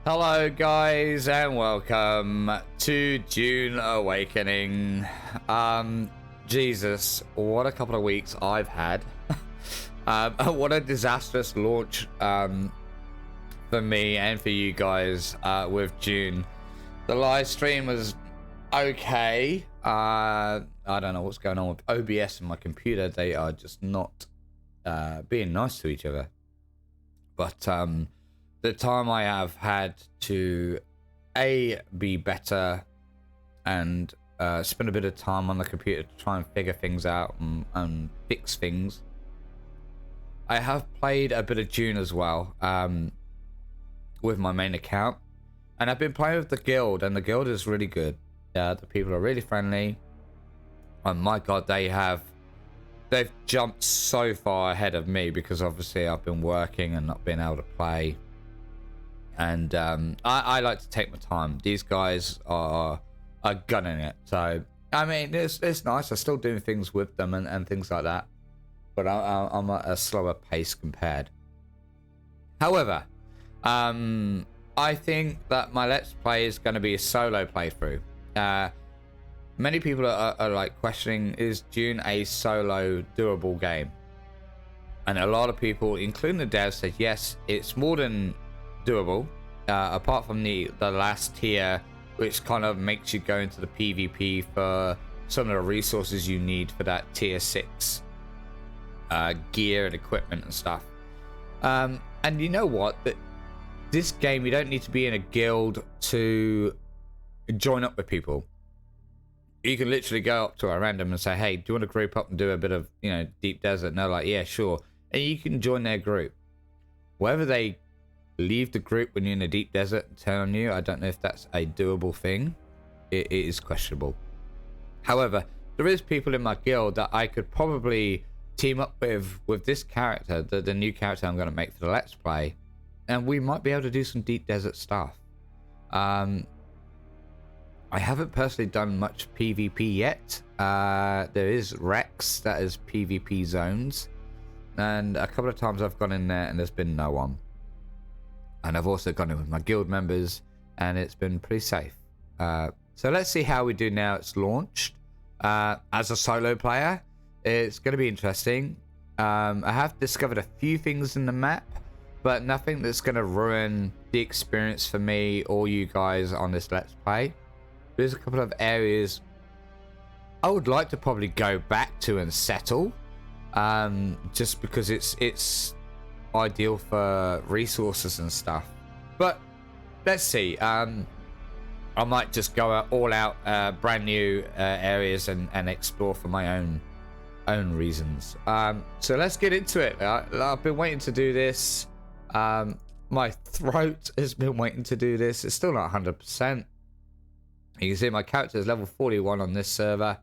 Hello guys and welcome to Dune Awakening. Jesus, what a couple of weeks I've had. What a disastrous launch for me and for you guys with Dune. The live stream was okay. I don't know what's going on with OBS and my computer. They are just not being nice to each other. But the time I have had to be better and spend a bit of time on the computer to try and figure things out and fix things. I have played a bit of Dune as well with my main account, and I've been playing with the guild, and the guild is really good. The people are really friendly, and my god, they've jumped so far ahead of me because obviously I've been working and not being able to play. And I like to take my time. These guys are gunning it. So, I mean, it's nice. I'm still doing things with them and things like that. But I'm at a slower pace compared. However, I think that my Let's Play is going to be a solo playthrough. Many people are like questioning, is Dune a solo doable game? And a lot of people, including the devs, said yes, it's more than doable, apart from the last tier, which kind of makes you go into the PvP for some of the resources you need for that tier 6 gear and equipment and stuff. And you know what, this game, you don't need to be in a guild to join up with people. You can literally go up to a random and say, hey, do you want to group up and do a bit of, deep desert? And they're like, yeah, sure. And you can join their group. Whether they leave the group when you're in a deep desert and turn on you, I don't know if that's a doable thing. It is questionable. However, there is people in my guild that I could probably team up with this character, the new character I'm going to make for the Let's Play, and we might be able to do some deep desert stuff. I haven't personally done much PvP yet. There is Rex, that is PvP zones, and a couple of times I've gone in there and there's been no one. And I've also gone in with my guild members and it's been pretty safe. So let's see how we do now it's launched. As a solo player, it's going to be interesting. I have discovered a few things in the map, but nothing that's going to ruin the experience for me or you guys on this Let's Play. There's a couple of areas I would like to probably go back to and settle, just because it's ideal for resources and stuff. But let's see. I might just go all out brand new areas and explore for my own reasons. So let's get into it. I've been waiting to do this. My throat has been waiting to do this. It's still not 100%. You can see my character is level 41 on this server.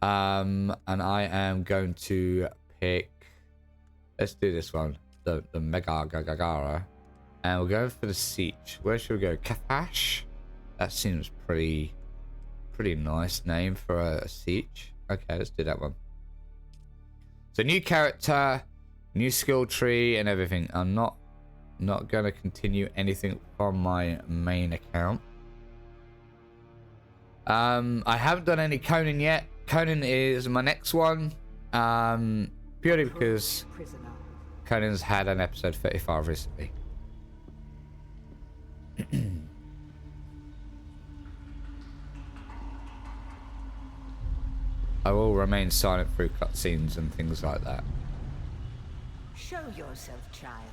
And I am going to pick, let's do this one, the Mega Gagara. And we're going for the siege. Where should we go? Kathash? That seems pretty nice name for a siege. Okay, let's do that one. So new character, new skill tree and everything. I'm not going to continue anything from my main account. I haven't done any Conan yet. Conan is my next one, purely because Conan's had an episode 35 recently. I will remain silent through cutscenes and things like that. Show yourself, child.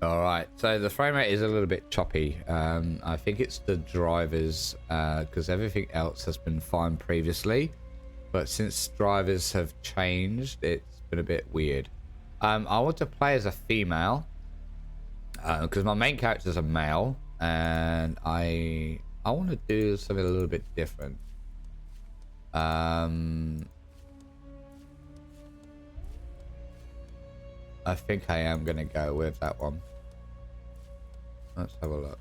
Alright, so the frame rate is a little bit choppy. I think it's the drivers, because everything else has been fine previously. But since drivers have changed, it's been a bit weird. I want to play as a female, because my main character is a male, and I want to do something a little bit different. I think I am going to go with that one. Let's have a look.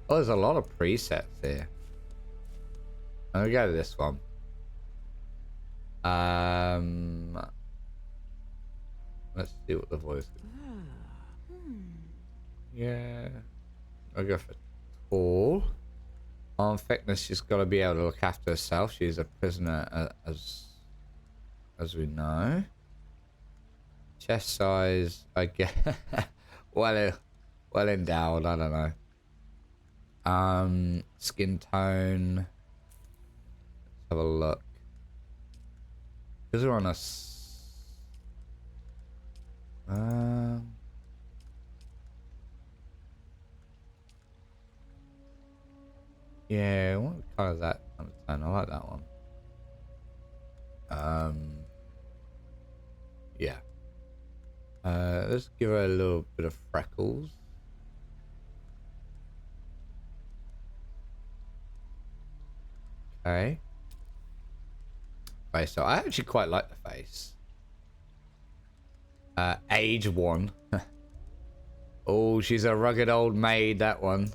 Oh, there's a lot of presets here. I'm gonna go to this one. Let's see what the voice is. Yeah. I'll go for tall. Arm thickness, she's got to be able to look after herself. She's a prisoner, as we know. Chest size, I guess. well endowed. I don't know. Skin tone. Let's have a look. Because we're on a. Yeah, what color is that kind of tone? I like that one. Yeah. Let's give her a little bit of freckles. Okay. Face, so I actually quite like the face. Age 1. Oh, she's a rugged old maid, that one.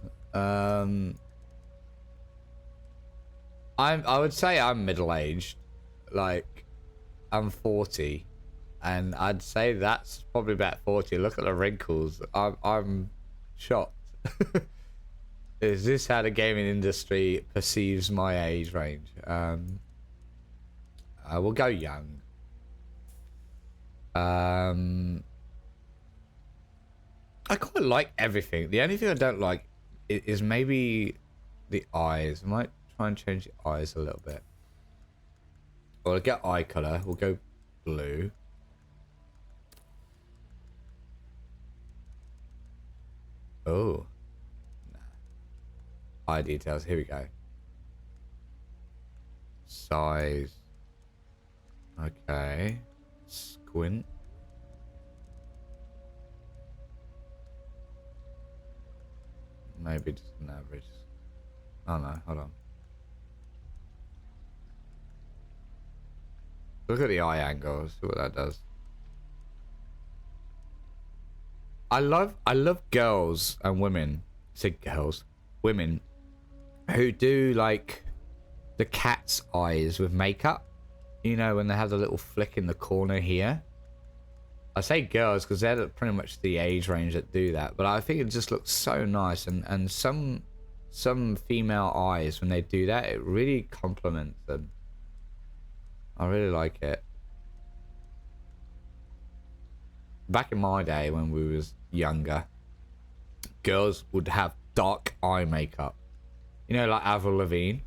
I would say I'm middle-aged. Like, I'm 40. And I'd say that's probably about 40. Look at the wrinkles. I'm shocked. Is this how the gaming industry perceives my age range? I will go young. I quite like everything. The only thing I don't like is maybe the eyes. I might try and change the eyes a little bit. Or we'll get eye color. We'll go blue. Oh. Nah. Eye details. Here we go. Size. Okay. Squint. Maybe just an average. Oh no, hold on. Look at the eye angles. See what that does. I love girls and women. I say girls, women who do like the cat's eyes with makeup. You know, when they have the little flick in the corner here. I say girls because they're pretty much the age range that do that, but I think it just looks so nice, and some female eyes, when they do that, it really complements them. I really like it. Back in my day when we was younger, girls would have dark eye makeup, you know, like Avril Lavigne.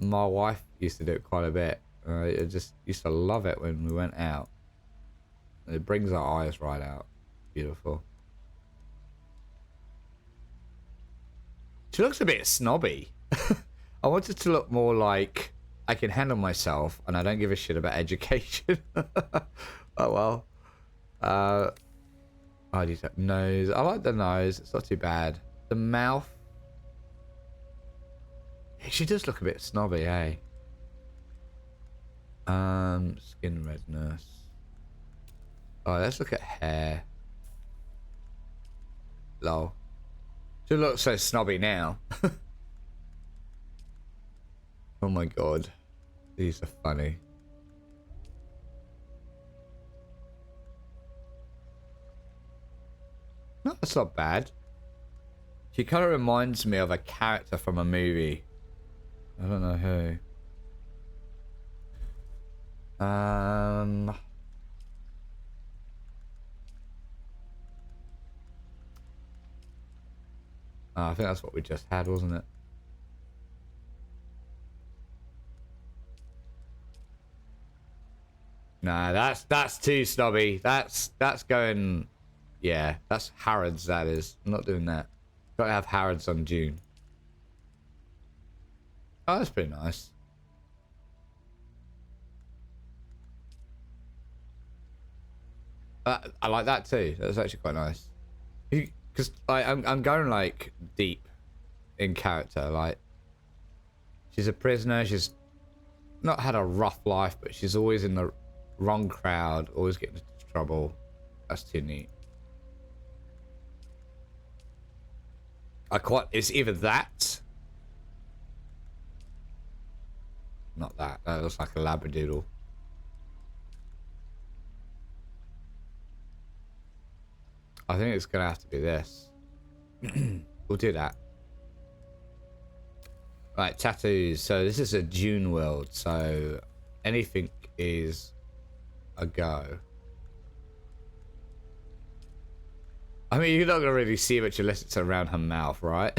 My wife used to do it quite a bit. I just used to love it when we went out. It brings our eyes right out. Beautiful. She looks a bit snobby. I want it to look more like I can handle myself and I don't give a shit about education. Oh well. I do that nose. I like the nose. It's not too bad. The mouth. She does look a bit snobby, eh? Skin redness. Oh, let's look at hair. Lol. She looks so snobby now. Oh my god. These are funny. No, that's not bad. She kind of reminds me of a character from a movie. I don't know who. Oh, I think that's what we just had, wasn't it? Nah, that's too snobby. That's going. Yeah, that's Harrods. That is. I'm not doing that. Gotta have Harrods on Dune. Oh, that's pretty nice. I like that too. That's actually quite nice. Because I'm going like deep in character. Like, she's a prisoner. She's not had a rough life, but she's always in the wrong crowd. Always getting into trouble. That's too neat. It's either that not that. That looks like a labradoodle. I think it's gonna have to be this. We'll do that. Right, tattoos. So this is a Dune world, so anything is a go. I mean, you're not gonna really see much unless it's around her mouth, right?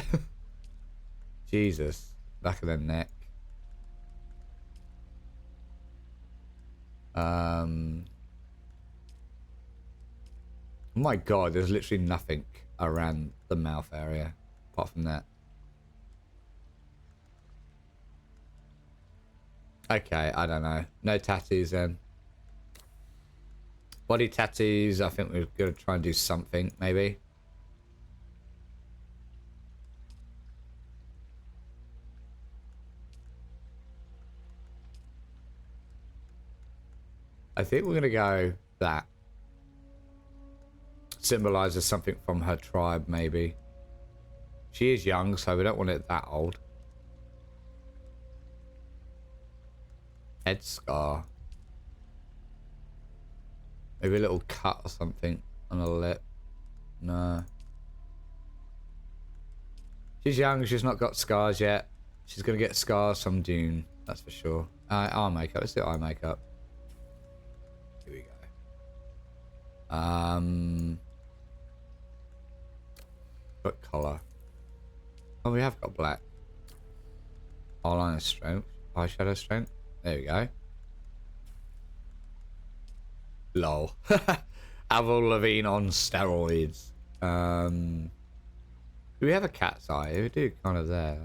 Jesus, back of the neck. Oh my god, there's literally nothing around the mouth area apart from that. Okay, I don't know. No tattoos then. Body tattoos, I think we're gonna try and do something, maybe. I think we're gonna go that. Symbolizes something from her tribe, maybe. She is young, so we don't want it that old. Head scar. Maybe a little cut or something on her lip. No. She's young, she's not got scars yet. She's gonna get scars from Dune, that's for sure. Eye makeup, let's do eye makeup. Here we go. Foot color. Oh, we have got black. Eyeliner strength. Eyeshadow strength. There we go. Lol. Avril Lavigne on steroids. Do we have a cat's eye? We do kind of there.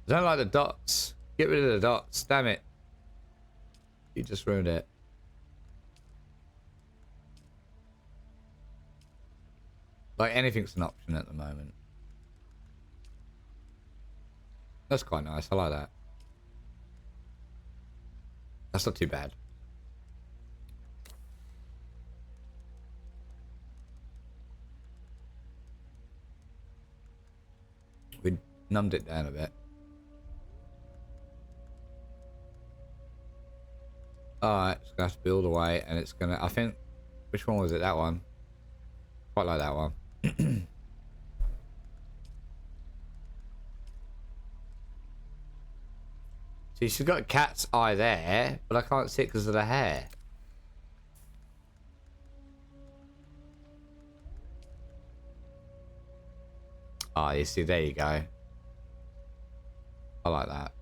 I don't like the dots. Get rid of the dots. Damn it. You just ruined it. Like, anything's an option at the moment. That's quite nice. I like that. That's not too bad. We numbed it down a bit. Alright, it's gonna have to build away, and it's gonna... I think... Which one was it? That one. Quite like that one. See, she's got a cat's eye there, but I can't see it because of the hair. Ah, you see, there you go. I like that.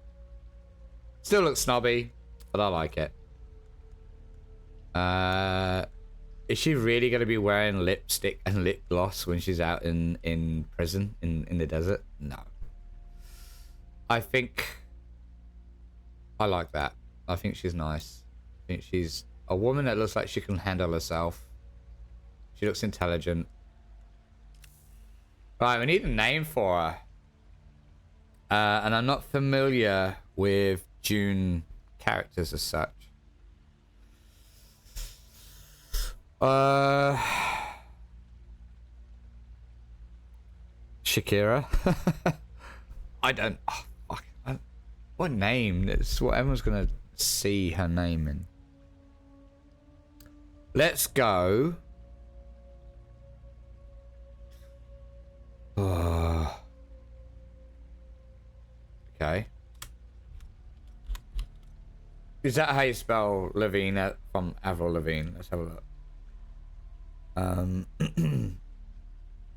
Still looks snobby, but I like it. Is she really going to be wearing lipstick and lip gloss when she's out in prison, in the desert? No. I think... I like that. I think she's nice. I think she's a woman that looks like she can handle herself. She looks intelligent. Right, we need a name for her. And I'm not familiar with Dune characters as such. Shakira. I don't... Oh, fuck. What name? It's what everyone's gonna see her name in. Let's go. Okay. Is that how you spell Lavigne from Avril Lavigne? Let's have a look.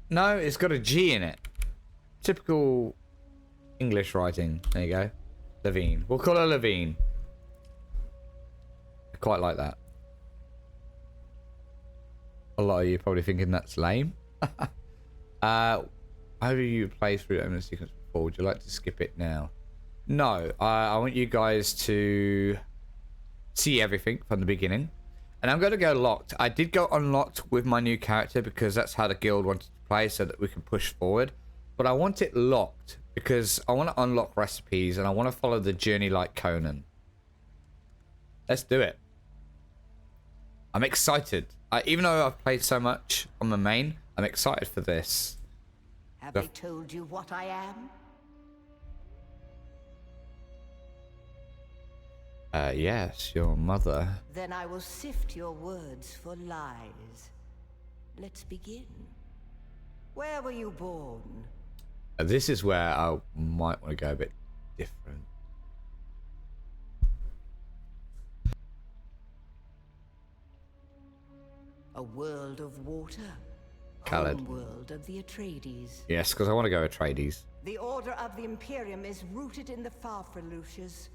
No, it's got a G in it. Typical English writing. There you go. Lavigne. We'll call her Lavigne. I quite like that. A lot of you probably thinking that's lame. How do you play through Omen sequence before? Would you like to skip it now? No. I want you guys to see everything from the beginning. And I'm going to go locked. I did go unlocked with my new character because that's how the guild wanted to play so that we can push forward. But I want it locked because I want to unlock recipes and I want to follow the journey like Conan. Let's do it. I'm excited. Even though I've played so much on the main, I'm excited for this. Have they told you what I am? Yes, your mother. Then I will sift your words for lies. Let's begin. Where were you born? This is where I might want to go a bit different. A world of water. Khaled. World of the Atreides. Yes, because I want to go Atreides. The Order of the Imperium is rooted in the Farfreluches.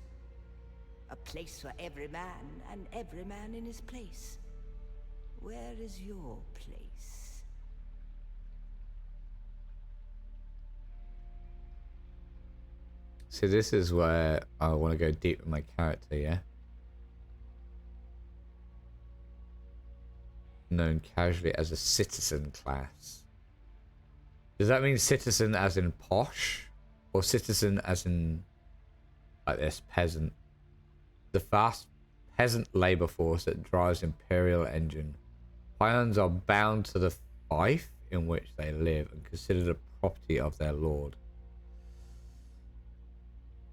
A place for every man, and every man in his place. Where is your place? So this is where I want to go deep with my character, yeah? Known casually as a citizen class. Does that mean citizen as in posh? Or citizen as in, like this, peasant? The fast peasant labor force that drives Imperial engine. Pions are bound to the fief in which they live and considered a property of their lord.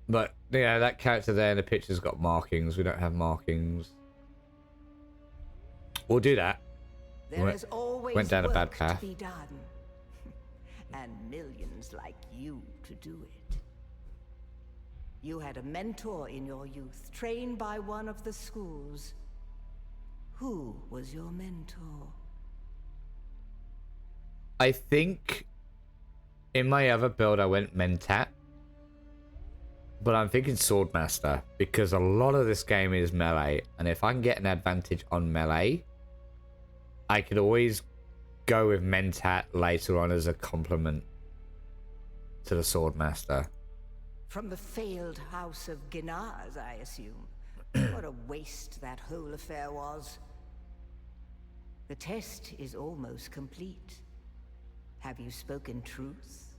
But, yeah, that character there in the picture's got markings. We don't have markings. We'll do that. There is always went down a bad work path. to be done. And millions like you to do it. You had a mentor in your youth, trained by one of the schools. Who was your mentor? I think in my other build I went Mentat. But I'm thinking Swordmaster, because a lot of this game is melee, and if I can get an advantage on melee, I could always go with Mentat later on as a complement to the Swordmaster. From the failed house of Ginaz, I assume. What a waste that whole affair was. The test is almost complete. Have you spoken truth?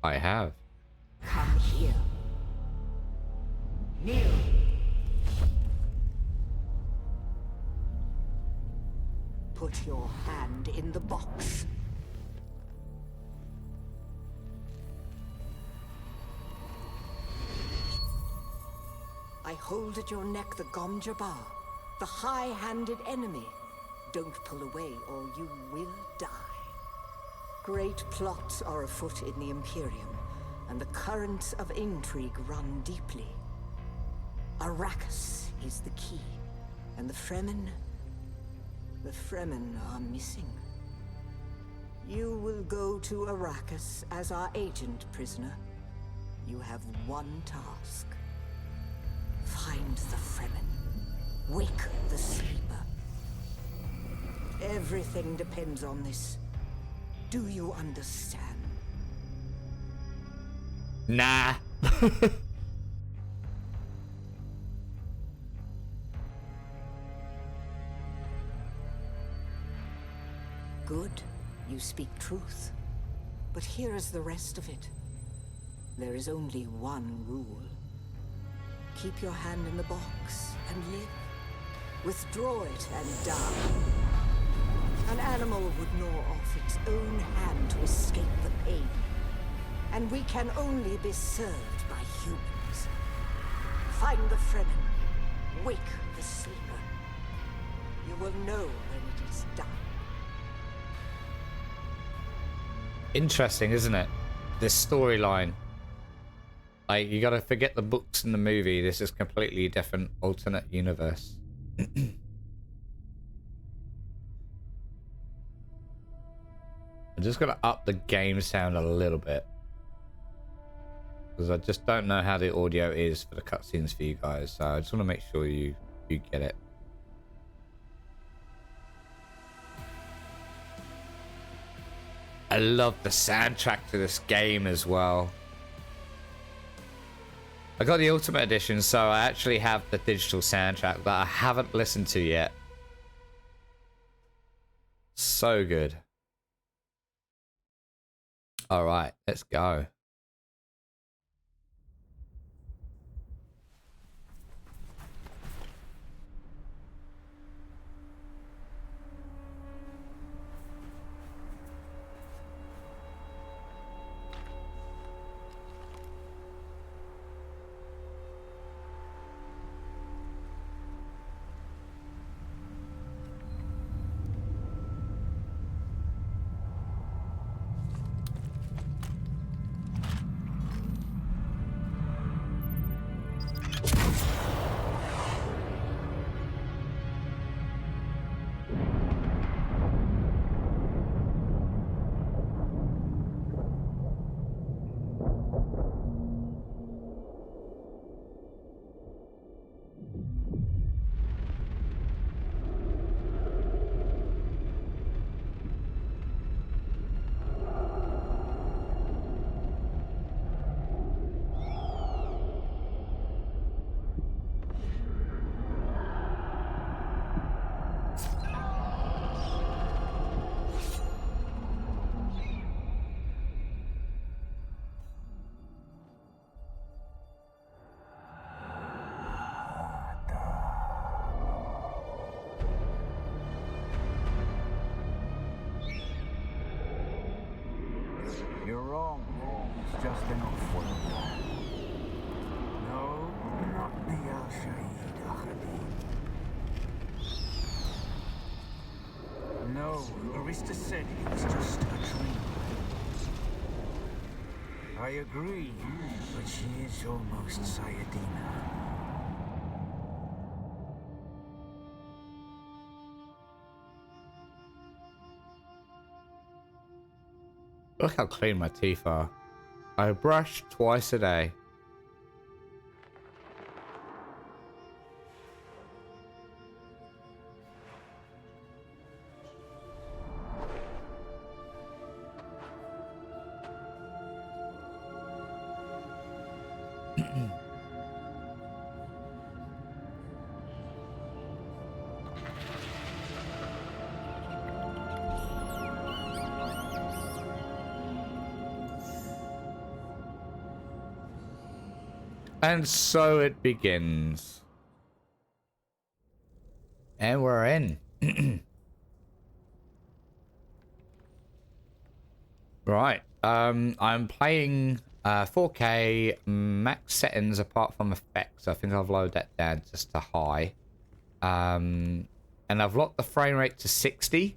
I have. Come here. Kneel. Put your hand in the box. I hold at your neck the Gom Jabbar, the high-handed enemy. Don't pull away or you will die. Great plots are afoot in the Imperium, and the currents of intrigue run deeply. Arrakis is the key, and the Fremen are missing. You will go to Arrakis as our agent, prisoner. You have one task. Find the Fremen. Wake the sleeper. Everything depends on this. Do you understand? Nah. Good. You speak truth. But here is the rest of it. There is only one rule. Keep your hand in the box and live. Withdraw it and die. An animal would gnaw off its own hand to escape the pain. And we can only be served by humans. Find the Fremen. Wake the sleeper. You will know when it is done. Interesting, isn't it? This storyline. Like, you gotta forget the books and the movie. This is completely different alternate universe. I just gotta up the game sound a little bit, because I just don't know how the audio is for the cutscenes for you guys, so I just want to make sure you get it. I love the soundtrack to this game as well. I got the Ultimate Edition, so I actually have the digital soundtrack that I haven't listened to yet. So good. Alright, let's go. No, Arista said it was just a dream. I agree, but she is almost Sayadina. Look how clean my teeth are. I brush twice a day. And so it begins. And we're in. Right. I'm playing 4K max settings apart from effects. I think I've lowered that down just to high. And I've locked the frame rate to 60.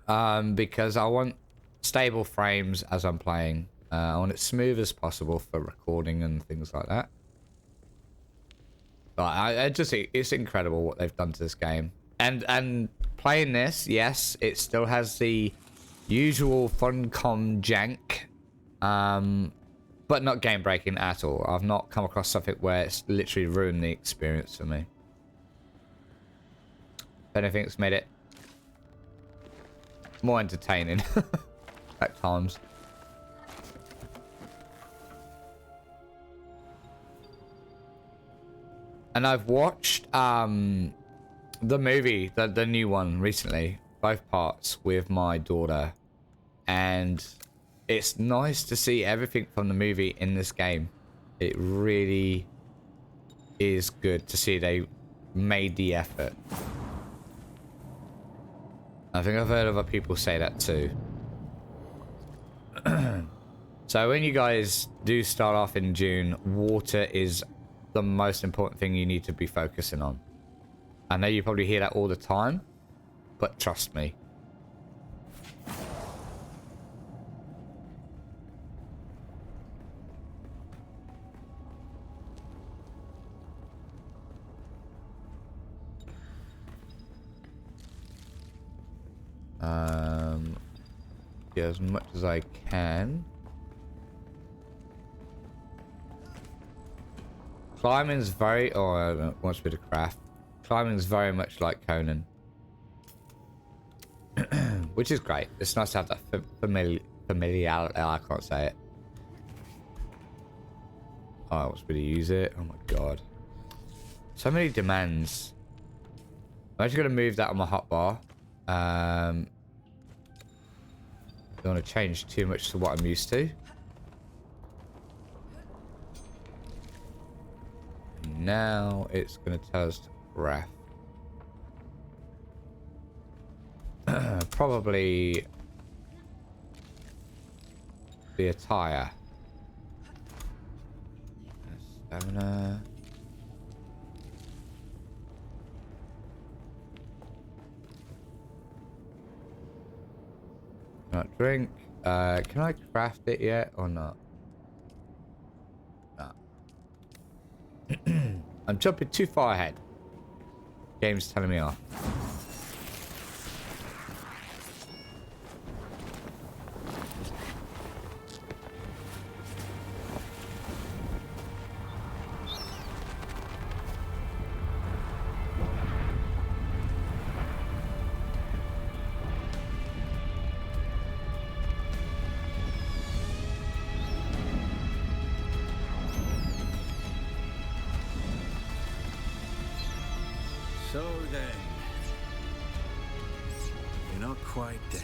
Because I want stable frames as I'm playing. I want it smooth as possible for recording and things like that. But it's incredible what they've done to this game. And playing this, yes, it still has the usual Funcom jank, but not game breaking at all. I've not come across something where it's literally ruined the experience for me. If anything, it's made it more entertaining at times. And I've watched the movie, the new one recently, both parts with my daughter, and it's nice to see everything from the movie in this game. It really is good to see they made the effort. I think I've heard other people say that too. So when you guys do start off in June, water is the most important thing you need to be focusing on. I know you probably hear that all the time, but trust me. Get as much as I can. Climbing's very... Oh, I don't know. Wants me to craft. Climbing's very much like Conan. Which is great. It's nice to have that familiarity. I can't say it. Oh, I want me to use it. Oh my god. So many demands. I'm actually going to move that on my hotbar. Don't want to change too much to what I'm used to. Now it's going to tell us to craft. Probably the attire. Stamina. Not drink. Can I craft it yet or not? No. I'm jumping too far ahead. Game's telling me off. So then, you're not quite dead.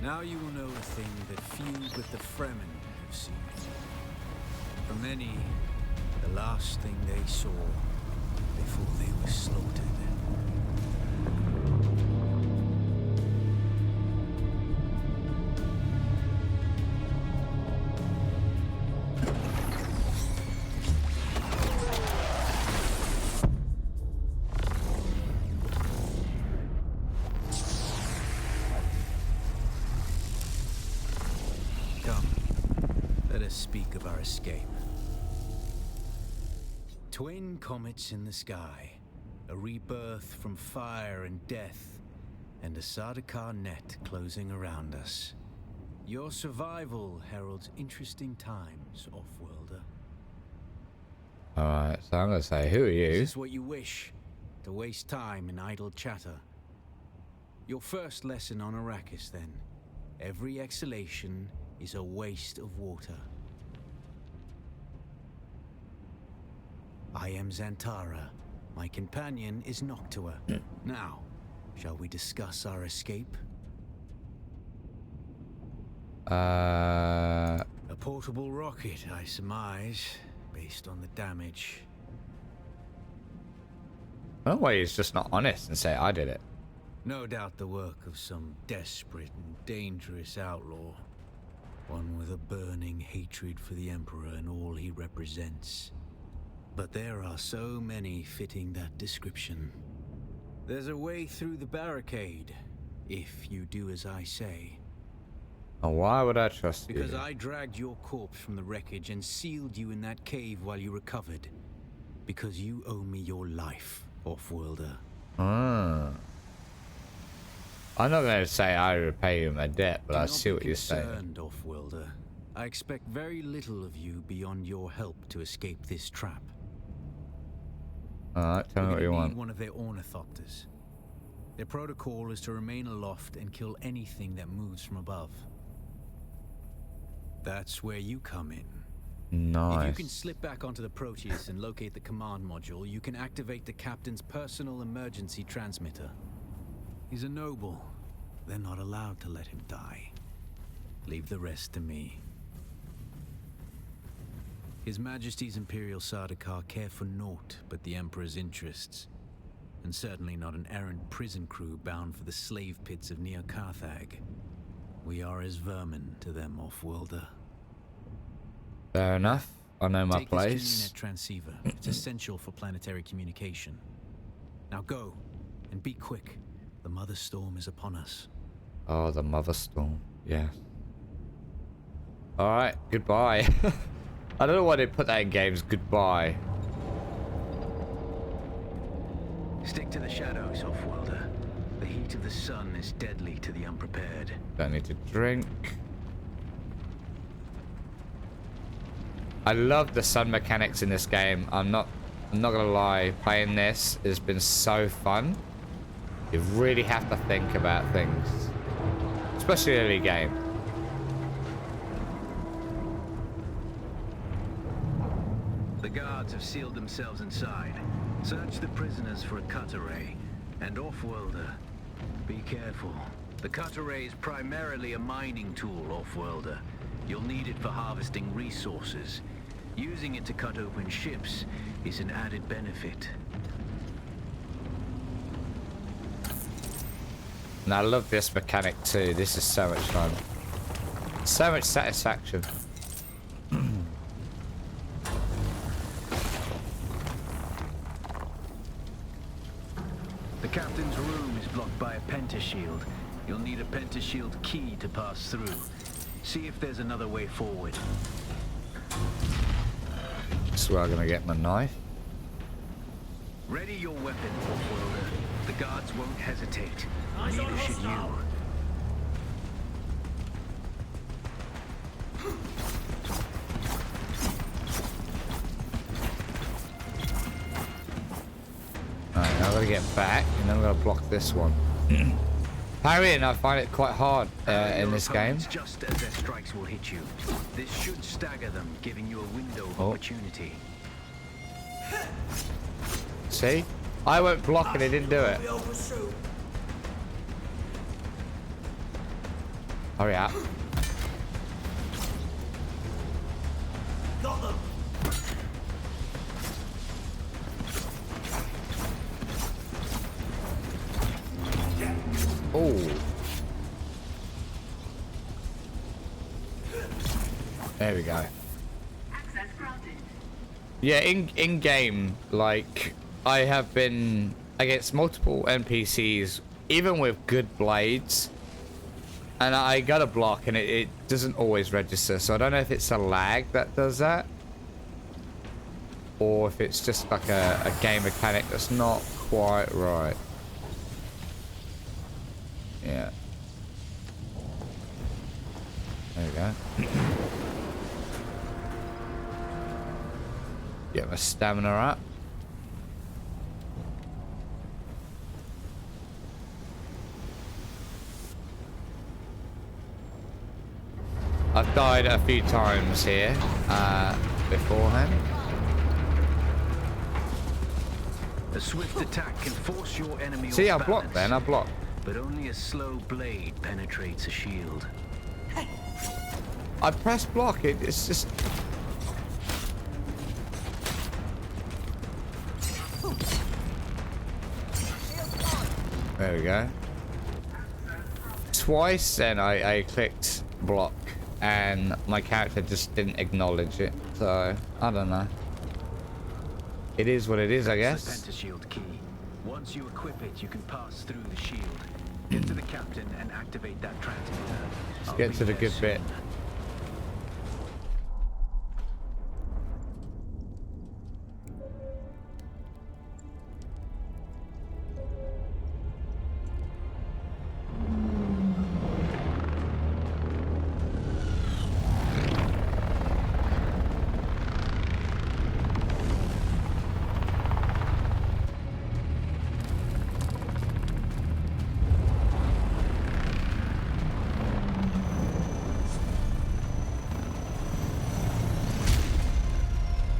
Now you will know a thing that few but the Fremen have seen. For many, the last thing they saw before they were slaughtered. us speak of our escape. Twin comets in the sky, a rebirth from fire and death, and a Sardaukar net closing around us. Your survival heralds interesting times, Offworlder. Alright, so I'm gonna say, who are you? Is this what you wish? To waste time in idle chatter? Your first lesson on Arrakis, then. Every exhalation is a waste of water. I am Xantara. My companion is Noctua. Now, shall we discuss our escape? A portable rocket, I surmise, based on the damage. No way he's just not honest and say I did it. No doubt the work of some desperate and dangerous outlaw. One with a burning hatred for the Emperor and all he represents. But there are so many fitting that description. There's a way through the barricade, if you do as I say. And why would I trust you? Because I dragged your corpse from the wreckage and sealed you in that cave while you recovered. Because you owe me your life, Offworlder. I'm not going to say I repay you my debt, but I see what you're saying. Offworlder. I expect very little of you beyond your help to escape this trap. Alright, tell me what you want. One of their ornithopters. Their protocol is to remain aloft and kill anything that moves from above. That's where you come in. Nice. If you can slip back onto the Proteus and locate the command module, you can activate the captain's personal emergency transmitter. He's a noble. They're not allowed to let him die. Leave the rest to me. His Majesty's Imperial Sardaukar care for naught but the Emperor's interests. And certainly not an errant prison crew bound for the slave pits of Neo Carthag. We are as vermin to them, Offworlder. Fair enough. I know my Take place. this Communet transceiver. It's essential for planetary communication. Now go, and be quick. The Mother Storm is upon us. Oh, the Mother Storm. Yeah. Alright, goodbye. I don't know why they put that in games. Goodbye. Stick to the shadows, Offworlder. The heat of the sun is deadly to the unprepared. Don't need to drink. I love the sun mechanics in this game. I'm not gonna lie. Playing this has been so fun. You really have to think about things, especially early game. The guards have sealed themselves inside. Search the prisoners for a cut array. And Offworlder, be careful. The cut array is primarily a mining tool, Offworlder. You'll need it for harvesting resources. Using it to cut open ships is an added benefit. And I love this mechanic too. This is so much fun. So much satisfaction. The captain's room is blocked by a pentashield. You'll need a pentashield key to pass through. See if there's another way forward. This is where I'm gonna get my knife. Ready your weapon, Offworlder. The guards won't hesitate. Neither should you. Alright, now I'm gonna get back, and then I'm gonna block this one. Parrying, I find it quite hard in this game. Just as their strikes will hit you. This should stagger them, giving you a window of opportunity. See? I went block and it didn't do it. Hurry up. Got them. Oh. There we go. Access granted. Yeah, in game, like, I have been against multiple NPCs, even with good blades, And I got a block and it doesn't always register, so I don't know if it's a lag that does that, or if it's just like a game mechanic that's not quite right. Yeah. There we go. Get my stamina up. I've died a few times here beforehand. A swift attack can force your enemy See, I off blocked balance, then, I blocked. but only a slow blade penetrates a shield. I pressed block, it's just... There we go. Twice then I clicked block and my character just didn't acknowledge it, so I don't know. It is what it is, I guess. The pentashield key. Once you equip it, you can pass through the shield. Get to the captain and activate that transmitter. Let's get to the good bit.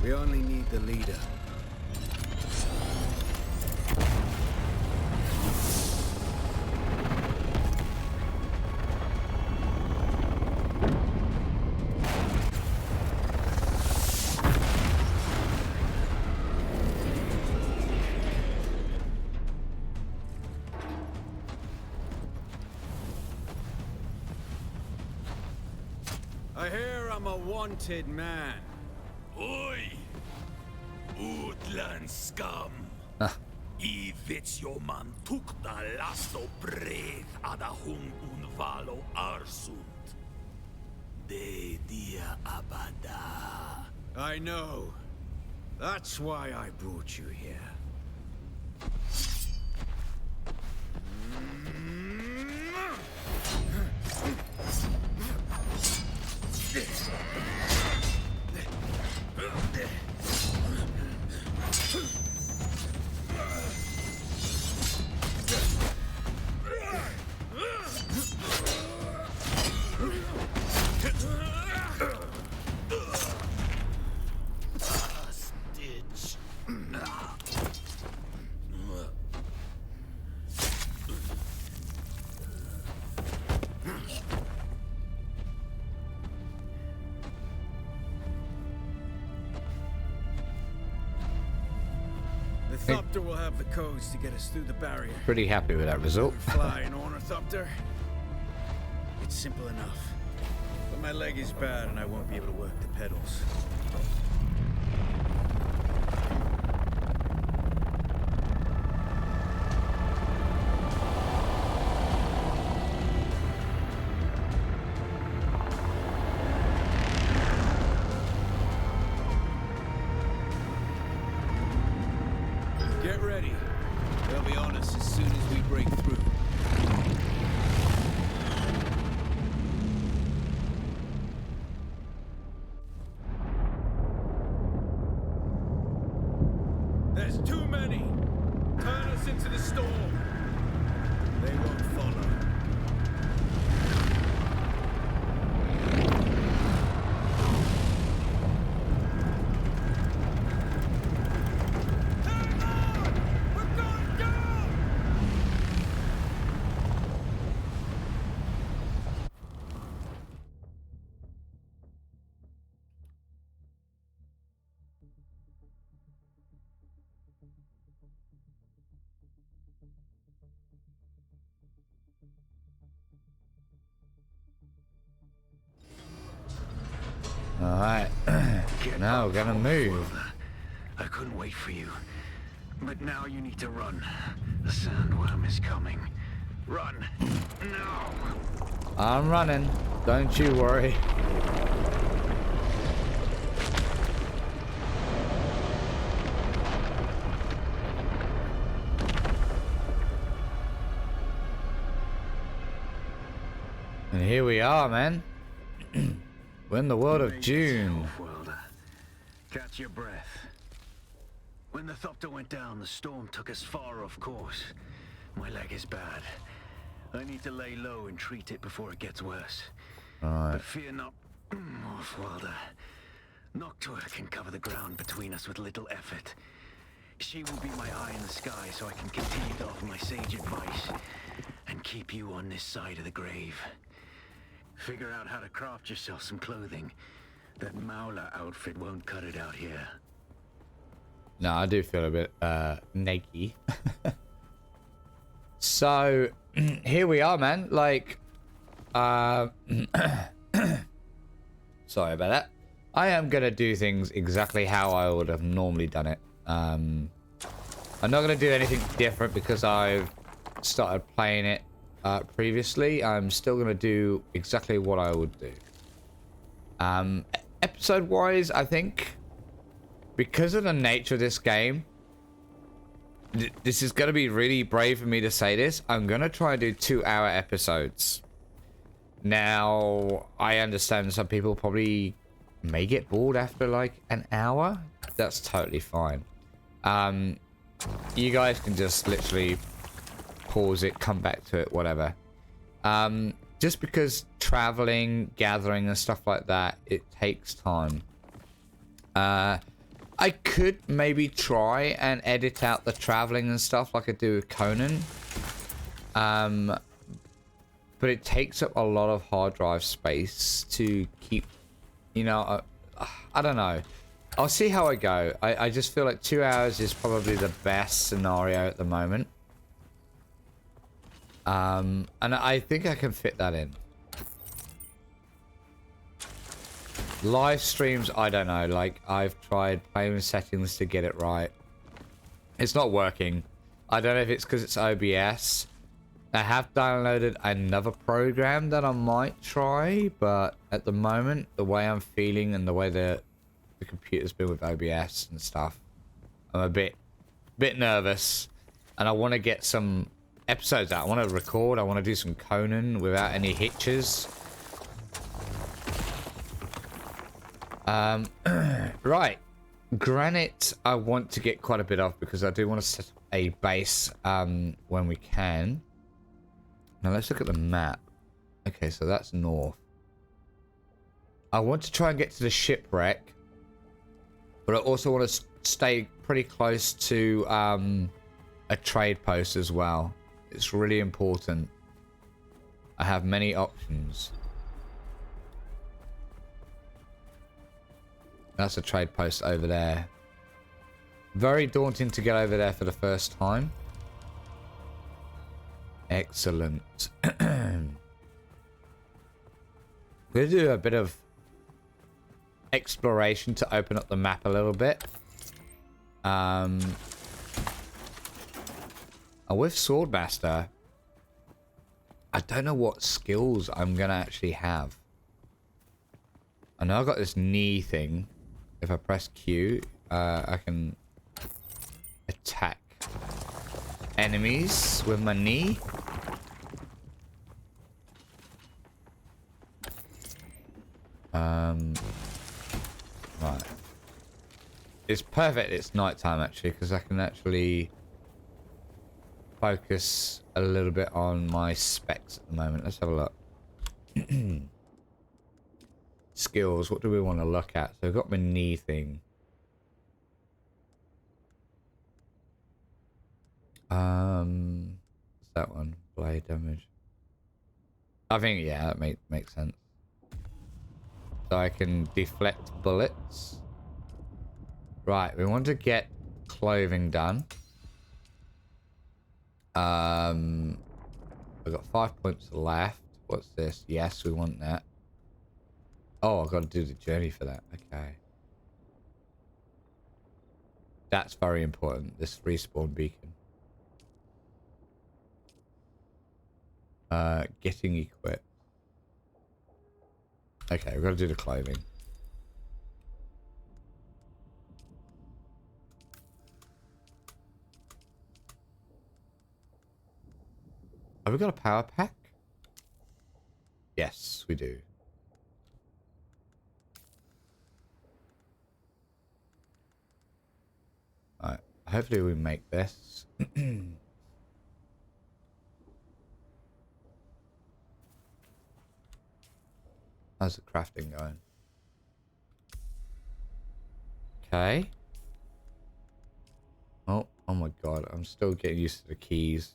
We only need the leader. I hear I'm a wanted man. Oi! Utland scum! I vits jo man tukta lasto brev ada hung unvalo arsund. De dia abada. I know. That's why I brought you here. Stitch. The Thopter will have the codes to get us through the barrier. Pretty happy with that result. Fly an Ornithopter? It's simple enough. But my leg is bad and I won't be able to work the pedals. Get ready. They'll be on us as soon as we break through. There's too many! Turn us into the storm! They won't follow. Hang on! We're going down! Alright. Now we're gonna move. I couldn't wait for you. But now you need to run. The sandworm is coming. Run! Now! I'm running. Don't you worry. And here we are, man. We're in the world of Dune. Catch your breath. When the Thopter went down, the storm took us far off course. My leg is bad. I need to lay low and treat it before it gets worse. Alright. But fear not, Offwilder. Noctua can cover the ground between us with little effort. She will be my eye in the sky so I can continue to offer my sage advice and keep you on this side of the grave. Figure out how to craft yourself some clothing. That Maula outfit won't cut it out here. No, I do feel a bit naked. So here we are, man. Like, sorry about that. I am gonna do things exactly how I would have normally done it. I'm not gonna do anything different because I've started playing it previously. I'm still gonna do exactly what I would do. Episode wise, I think because of the nature of this game, this is going to be really brave for me to say this. I'm going to try and do 2-hour episodes. Now, I understand some people probably may get bored after like an hour. That's totally fine. You guys can just literally pause it, come back to it, whatever. Just because traveling, gathering and stuff like that, it takes time. I could maybe try and edit out the traveling and stuff like I do with Conan. But it takes up a lot of hard drive space to keep, you know, I don't know. I'll see how I go. I just feel like 2 hours is probably the best scenario at the moment. And I think I can fit that in. Live streams, I don't know. Like, I've tried playing with settings to get it right. It's not working. I don't know if it's because it's OBS. I have downloaded another program that I might try, but at the moment, the way I'm feeling and the way the computer's been with OBS and stuff, I'm a bit nervous, and I want to get some episodes out. I want to record. I want to do some Conan without any hitches. Right, granite I want to get quite a bit of because I do want to set up a base when we can. Now let's look at the map. Okay, so that's north. I want to try and get to the shipwreck, but I also want to stay pretty close to a trade post as well. It's really important. I have many options. That's a trade post over there. Very daunting to get over there for the first time. Excellent. We'll do a bit of exploration to open up the map a little bit. With Swordmaster, I don't know what skills I'm gonna actually have. I know I got this knee thing. If I press Q, I can attack enemies with my knee. Right. It's perfect. It's nighttime actually, because I can actually focus a little bit on my specs at the moment. Let's have a look. Skills, what do we want to look at? So I've got my knee thing. What's that one? Blade damage. I think, yeah, that makes sense. So I can deflect bullets. Right, we want to get clothing done. I've got 5 points left. What's this? Yes, we want that. Oh, I've got to do the journey for that. Okay. That's very important. This respawn beacon. Getting equipped. Okay, we've got to do the clothing. Have we got a power pack? Yes, we do. Alright, hopefully we make this. How's the crafting going? Okay. Oh my god, I'm still getting used to the keys.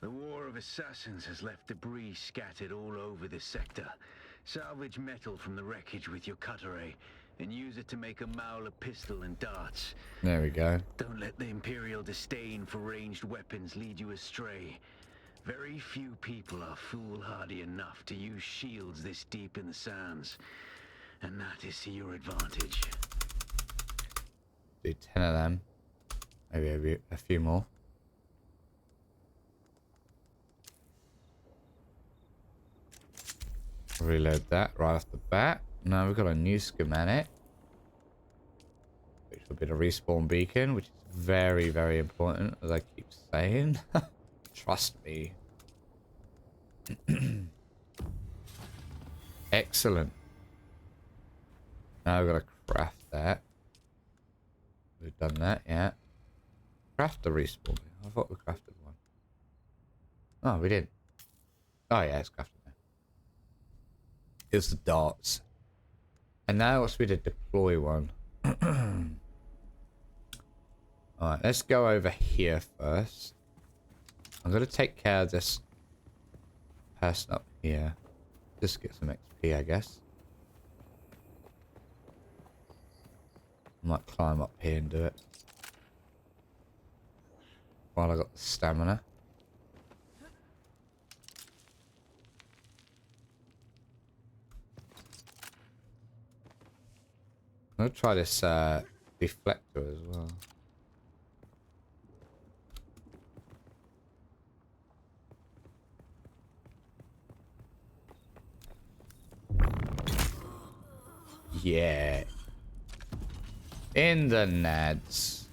The War of Assassins has left debris scattered all over this sector. Salvage metal from the wreckage with your cutter ray and use it to make a Mauler pistol and darts. There we go. Don't let the Imperial disdain for ranged weapons lead you astray. Very few people are foolhardy enough to use shields this deep in the sands, and that is to your advantage. Do 10 of them. Maybe a few more. Reload that right off the bat. Now we've got a new schematic. Which will be the respawn beacon, which is very, very important, as I keep saying. Trust me. Excellent. Now we've got to craft that. We've done that, yeah. Craft the respawn. I thought we crafted one. Oh, we didn't. Oh yeah, it's crafted now. It's the darts. And now let's be the deploy one. Alright, let's go over here first. I'm going to take care of this person up here. Just get some XP, I guess. I might climb up here and do it. While I got the stamina. I'm going to try this deflector as well. Yeah. In the nads.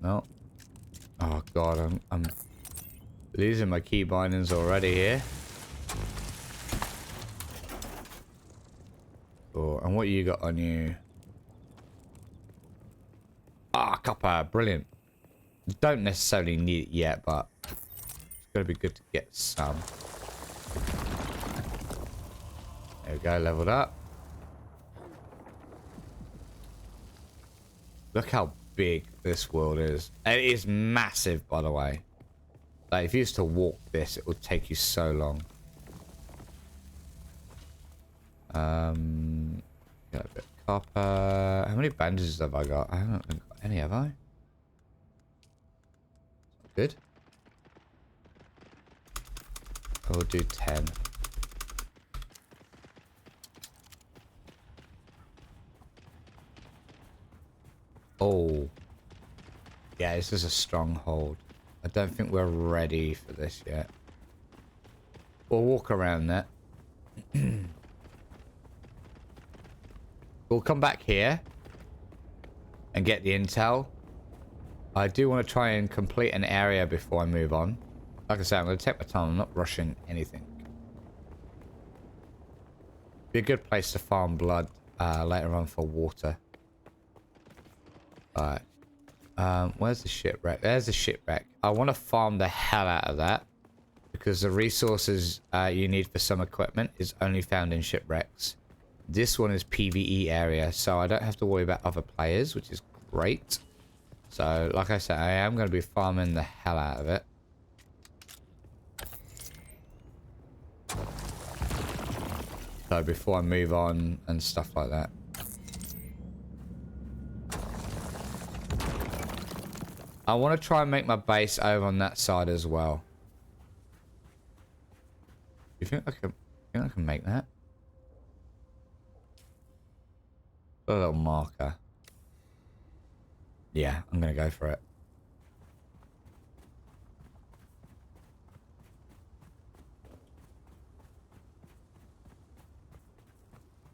No. Oh god, I'm losing my key bindings already here. Oh, and what you got on you? Ah, copper, brilliant. Don't necessarily need it yet, but it's gonna be good to get some. There we go, leveled up. Look how big this world is. And it is massive, by the way. Like, if you used to walk this, it would take you so long. Got a bit of copper. How many bandages have I got? I haven't got any, have I? Good. I will do 10. Oh. Yeah, this is a stronghold. I don't think we're ready for this yet. We'll walk around that. We'll come back here and get the intel. I do want to try and complete an area before I move on. Like I said, I'm going to take my time. I'm not rushing anything. Be a good place to farm blood later on for water. Alright. Where's the shipwreck? There's the shipwreck. I want to farm the hell out of that. Because the resources you need for some equipment is only found in shipwrecks. This one is PvE area, so I don't have to worry about other players, which is great. So, like I said, I am going to be farming the hell out of it. So, before I move on and stuff like that. I want to try and make my base over on that side as well. Do you think I can make that? A little marker. Yeah, I'm gonna go for it.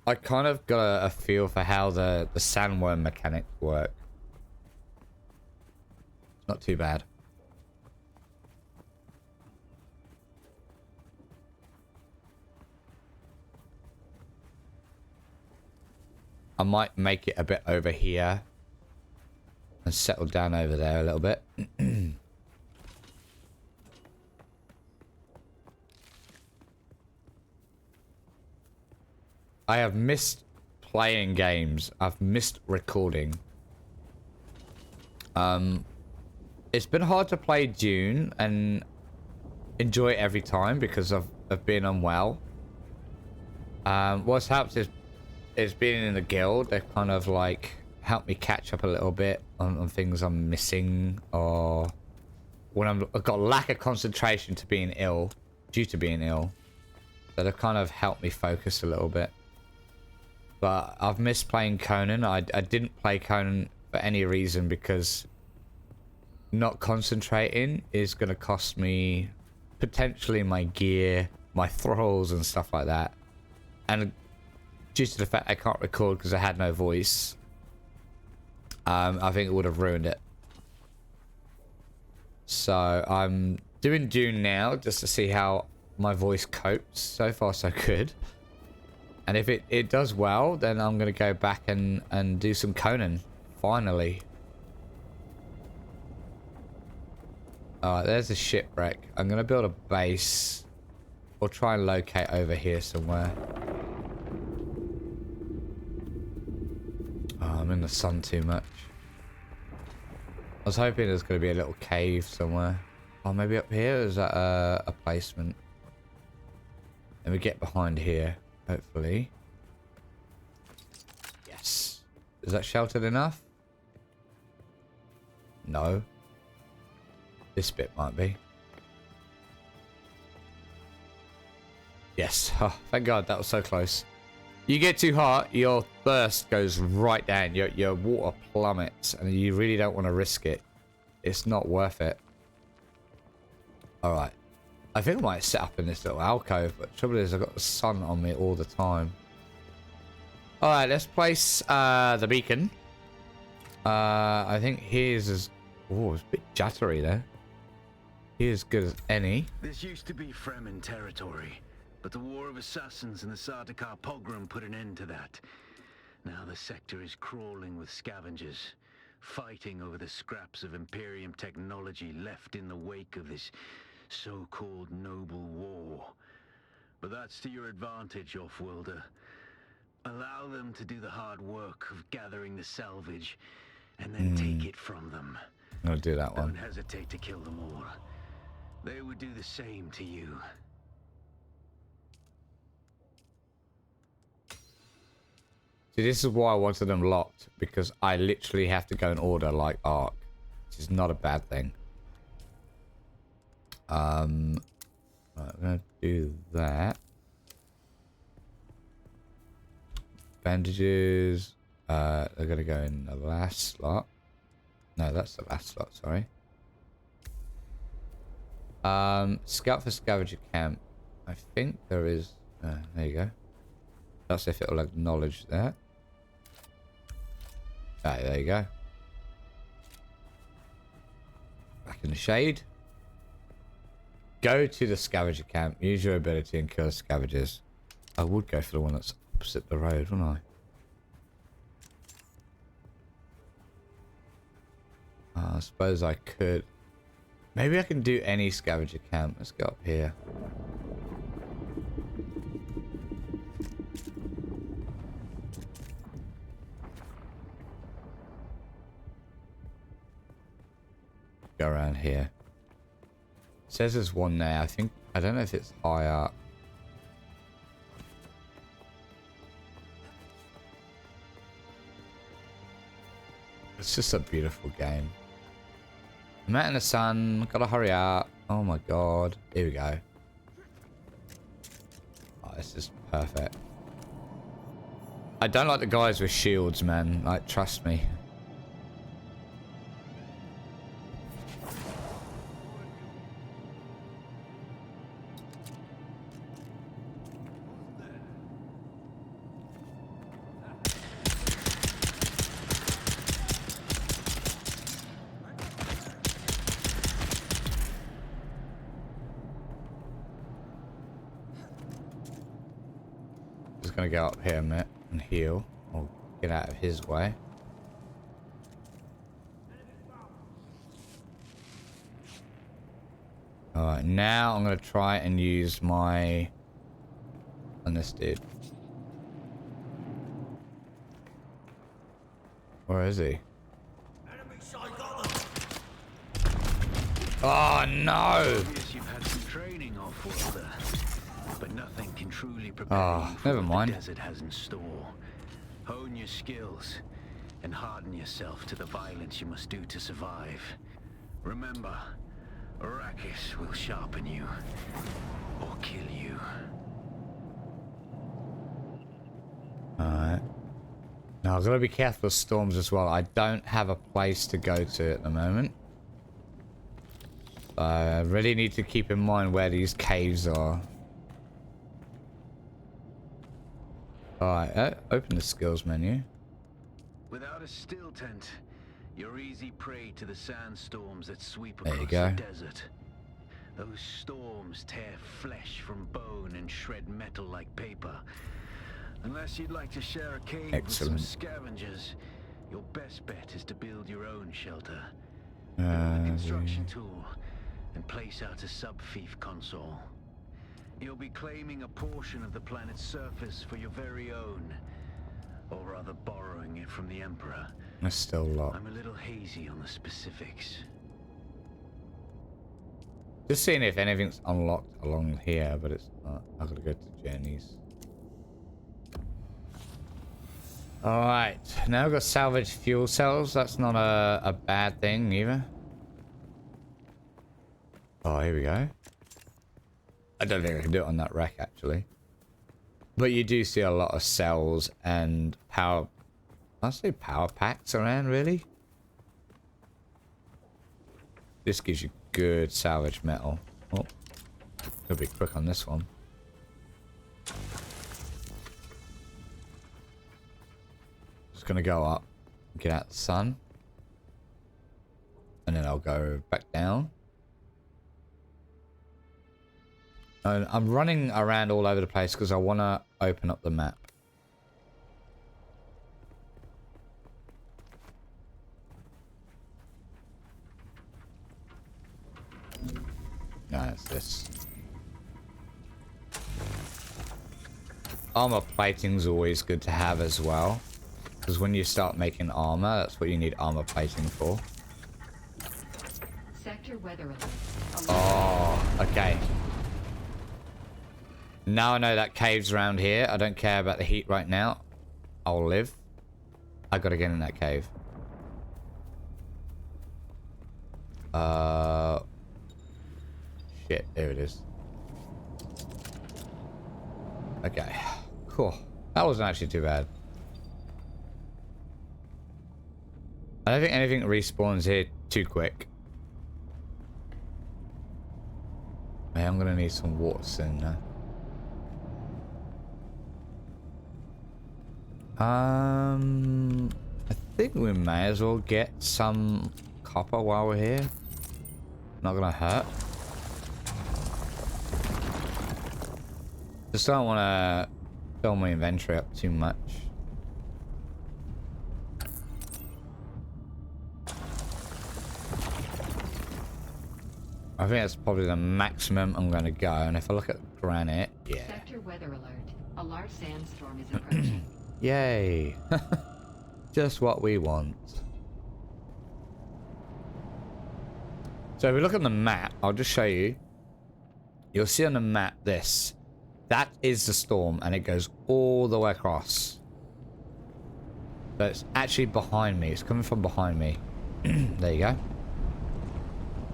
I kind of got a feel for how the sandworm mechanics work. It's not too bad. I might make it a bit over here and settle down over there a little bit. I have missed playing games. I've missed recording. It's been hard to play Dune and enjoy it every time because of being unwell. What's helped is being in the guild. They've kind of like helped me catch up a little bit on things I'm missing, or when I've got lack of concentration to being ill, due to being ill. So they've kind of helped me focus a little bit. But I've missed playing Conan. I didn't play Conan for any reason because not concentrating is going to cost me potentially my gear, my thralls and stuff like that. And due to the fact I can't record because I had no voice, I think it would have ruined it. So I'm doing Dune now just to see how my voice copes. So far so good. And if it does well, then I'm going to go back and do some Conan. Finally. Alright, there's a shipwreck. I'm going to build a base. Or try and locate over here somewhere. Oh, I'm in the sun too much. I was hoping there's going to be a little cave somewhere. Oh, maybe up here? Is that a placement? Let me get behind here. Hopefully. Yes. Is that sheltered enough? No. This bit might be. Yes. Oh, thank God, that was so close. You get too hot, your thirst goes right down. Your water plummets, and you really don't want to risk it. It's not worth it. Alright. I think I might set up in this little alcove, but the trouble is I've got the sun on me all the time. Alright, let's place the beacon. I think here's as... Oh, it's a bit jattery there. Here's as good as any. This used to be Fremen territory, but the War of Assassins and the Sardaukar pogrom put an end to that. Now the sector is crawling with scavengers, fighting over the scraps of Imperium technology left in the wake of this so-called noble war. But that's to your advantage, Offworlder. Allow them to do the hard work of gathering the salvage, and then take it from them. I'll do that one. Don't hesitate to kill them all. They would do the same to you. See, this is why I wanted them locked, because I literally have to go in order like Ark, which is not a bad thing. Right, I'm gonna do that. Bandages. They're gonna go in the last slot. No, that's the last slot. Sorry. Scout for scavenger camp. I think there is. There you go. That's if it'll acknowledge that. Right, there you go. Back in the shade. Go to the scavenger camp. Use your ability and kill the scavengers. I would go for the one that's opposite the road, wouldn't I? I suppose I could. Maybe I can do any scavenger camp. Let's go up here. Go around here. It says there's one there. I don't know if it's high up. It's just a beautiful game. I'm out in the sun. Gotta hurry up. Oh my god. Here we go. Oh, this is perfect. I don't like the guys with shields, man. Like, trust me. Just gonna go up here a minute and heal. Or get out of his way. Alright, now I'm gonna try and use my... on this dude. Where is he? Oh no! Obvious you've had some training off-worlder, but nothing can truly prepare you for never what mind. the desert has in store. Hone your skills and harden yourself to the violence you must do to survive. Remember, Arrakis will sharpen you or kill you. Alright. Now I've got to be careful of storms as well. I don't have a place to go to at the moment. I really need to keep in mind where these caves are. Alright, open the skills menu. Without a still tent, you're easy prey to the sandstorms that sweep There you across go. the desert. Those storms tear flesh from bone and shred metal like paper. Unless you'd like to share a cave Excellent. with some scavengers, your best bet is to build your own shelter. Build a construction tool and place out a sub-fief console. You'll be claiming a portion of the planet's surface for your very own, or rather borrowing it from the Emperor. It's still locked. I'm a little hazy on the specifics. Just seeing if anything's unlocked along here, but it's not. I've got to go to journeys. Alright, now I've got salvage fuel cells. That's not a bad thing either. Oh, here we go. I don't think I can do it on that wreck actually. But you do see a lot of cells and power... I'll say power packs around, really. This gives you good salvage metal. Oh, gotta be quick on this one. Just gonna go up, get out the sun, and then I'll go back down. And I'm running around all over the place because I want to open up the map. No, it's this. Armor plating's always good to have as well, because when you start making armor, that's what you need armor plating for. Sector weather alert. Oh, okay. Now I know that cave's around here. I don't care about the heat right now. I'll live. I gotta get in that cave. Shit, there it is. Okay, cool. That wasn't actually too bad. I don't think anything respawns here too quick. Hey, I'm gonna need some water soon now. I think we may as well get some copper while we're here. Not gonna hurt. Just don't want to fill my inventory up too much. I think that's probably the maximum I'm going to go. And if I look at granite, yeah. Sector weather alert. A large sandstorm is approaching. Yay. Just what we want. So if we look at the map, I'll just show you. You'll see on the map this. That is the storm, and it goes all the way across. So it's actually behind me. It's coming from behind me. There you go.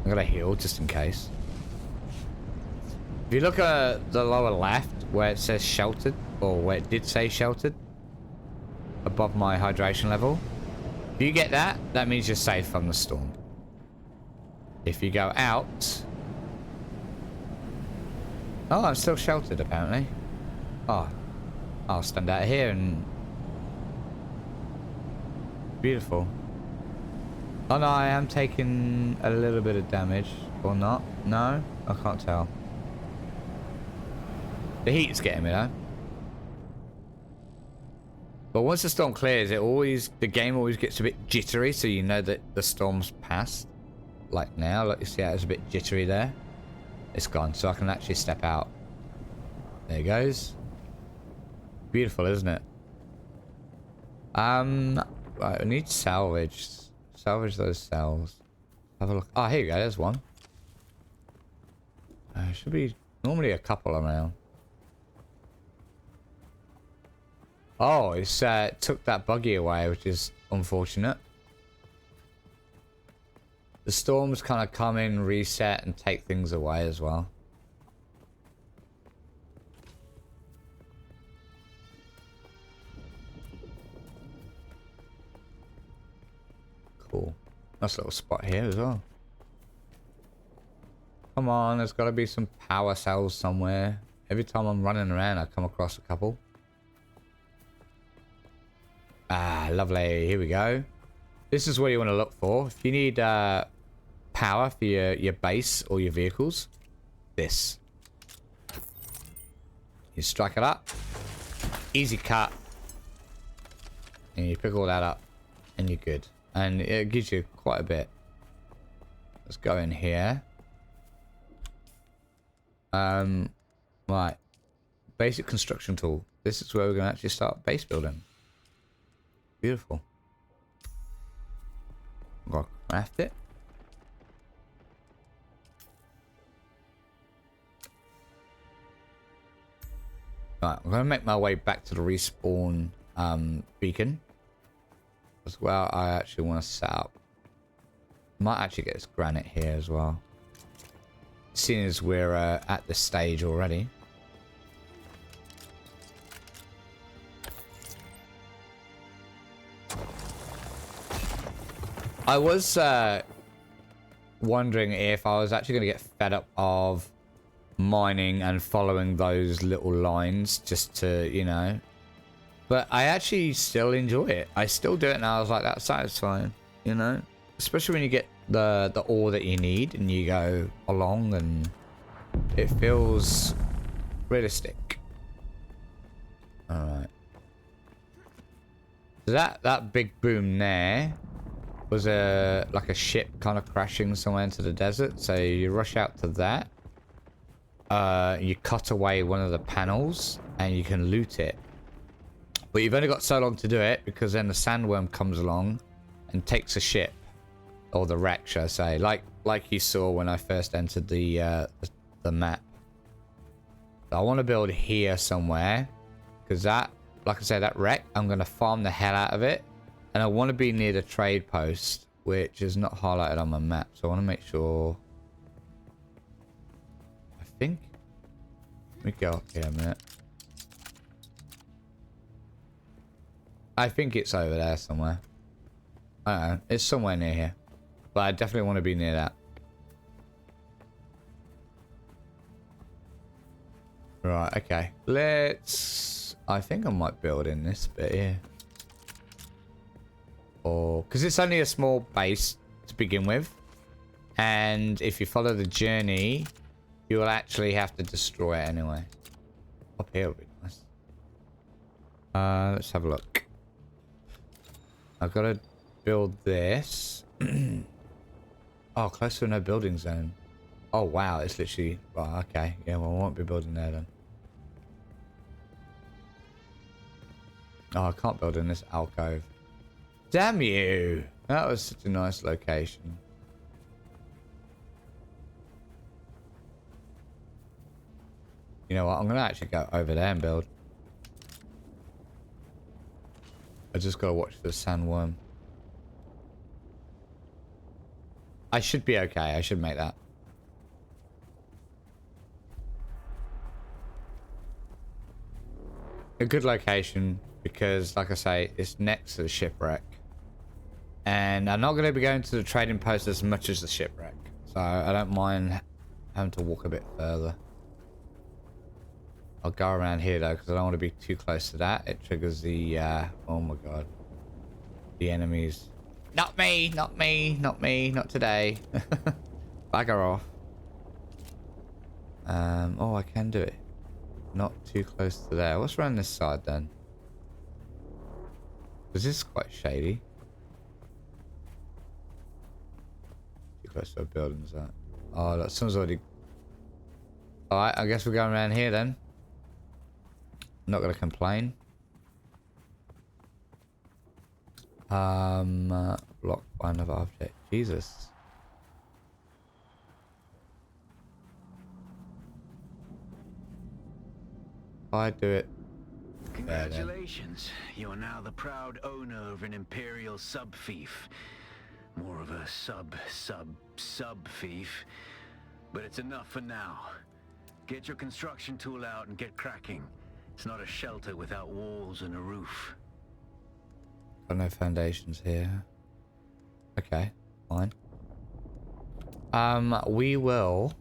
I'm gonna heal just in case. If you look at the lower left where it says sheltered, or where it did say sheltered, above my hydration level, if you get that, that means you're safe from the storm. If you go out... Oh, I'm still sheltered apparently. Oh, I'll stand out here and... Beautiful. Oh no, I am taking a little bit of damage. Or not. No? I can't tell. The heat's getting me though. But once the storm clears, the game always gets a bit jittery, so you know that the storm's passed. Like now, look, you see how it's a bit jittery there? It's gone, so I can actually step out. There it goes. Beautiful, isn't it? Right, we need salvage. Salvage those cells. Have a look. Oh, here you go, there's one. Should be normally a couple around. Oh, it's took that buggy away, which is unfortunate. The storms kind of come in, reset, and take things away as well. Cool. Nice little spot here as well. Come on, there's got to be some power cells somewhere. Every time I'm running around, I come across a couple. Ah, lovely. Here we go. This is what you want to look for. If you need power for your base or your vehicles, this. You strike it up. Easy cut. And you pick all that up. And you're good. And it gives you quite a bit. Let's go in here. Right. Basic construction tool. This is where we're going to actually start base building. Beautiful. I'm going to craft it. Right, I'm going to make my way back to the respawn beacon. As well, I actually want to set up. Might actually get this granite here as well. Seeing as we're at the stage already. I was wondering if I was actually going to get fed up of mining and following those little lines just to, you know. But I actually still enjoy it. I still do it and I was like, that's satisfying, you know. Especially when you get the ore that you need and you go along and it feels realistic. Alright. So that big boom there was like a ship kind of crashing somewhere into the desert. So you rush out to that. You cut away one of the panels and you can loot it. But you've only got so long to do it because then the sandworm comes along and takes a ship. Or the wreck, should I say. Like you saw when I first entered the map. So I want to build here somewhere. Because that, like I said, that wreck, I'm going to farm the hell out of it. And I want to be near the trade post, which is not highlighted on my map. So I want to make sure. I think. Let me go up here a minute. I think it's over there somewhere. I don't know. It's somewhere near here. But I definitely want to be near that. Right, okay. Let's... I think I might build in this bit here. Or... because it's only a small base to begin with. And if you follow the journey, you will actually have to destroy it anyway. Up here would be nice. Let's have a look. I've got to build this. Oh, close to no building zone. Oh, wow. It's literally... well, okay. Yeah, well, I won't be building there then. Oh, I can't build in this alcove. Damn you! That was such a nice location. You know what? I'm going to actually go over there and build. I just got to watch for the sandworm. I should be okay. I should make that. A good location because, like I say, it's next to the shipwreck. And I'm not going to be going to the trading post as much as the shipwreck. So I don't mind having to walk a bit further. I'll go around here though because I don't want to be too close to that. It triggers the, oh my god. The enemies. Not me, not me, not me, not today. Bagger off. Oh, I can do it. Not too close to there. What's around this side then? This is quite shady. Too close to a building, is that? Oh, look, someone's already... Alright, I guess we're going around here then. I'm not going to complain. Blocked by another object. Jesus. If I do it... Congratulations. You are now the proud owner of an Imperial sub-fief. More of a sub-fief. But it's enough for now. Get your construction tool out and get cracking. It's not a shelter without walls and a roof. Got no foundations here. Okay, fine. We will...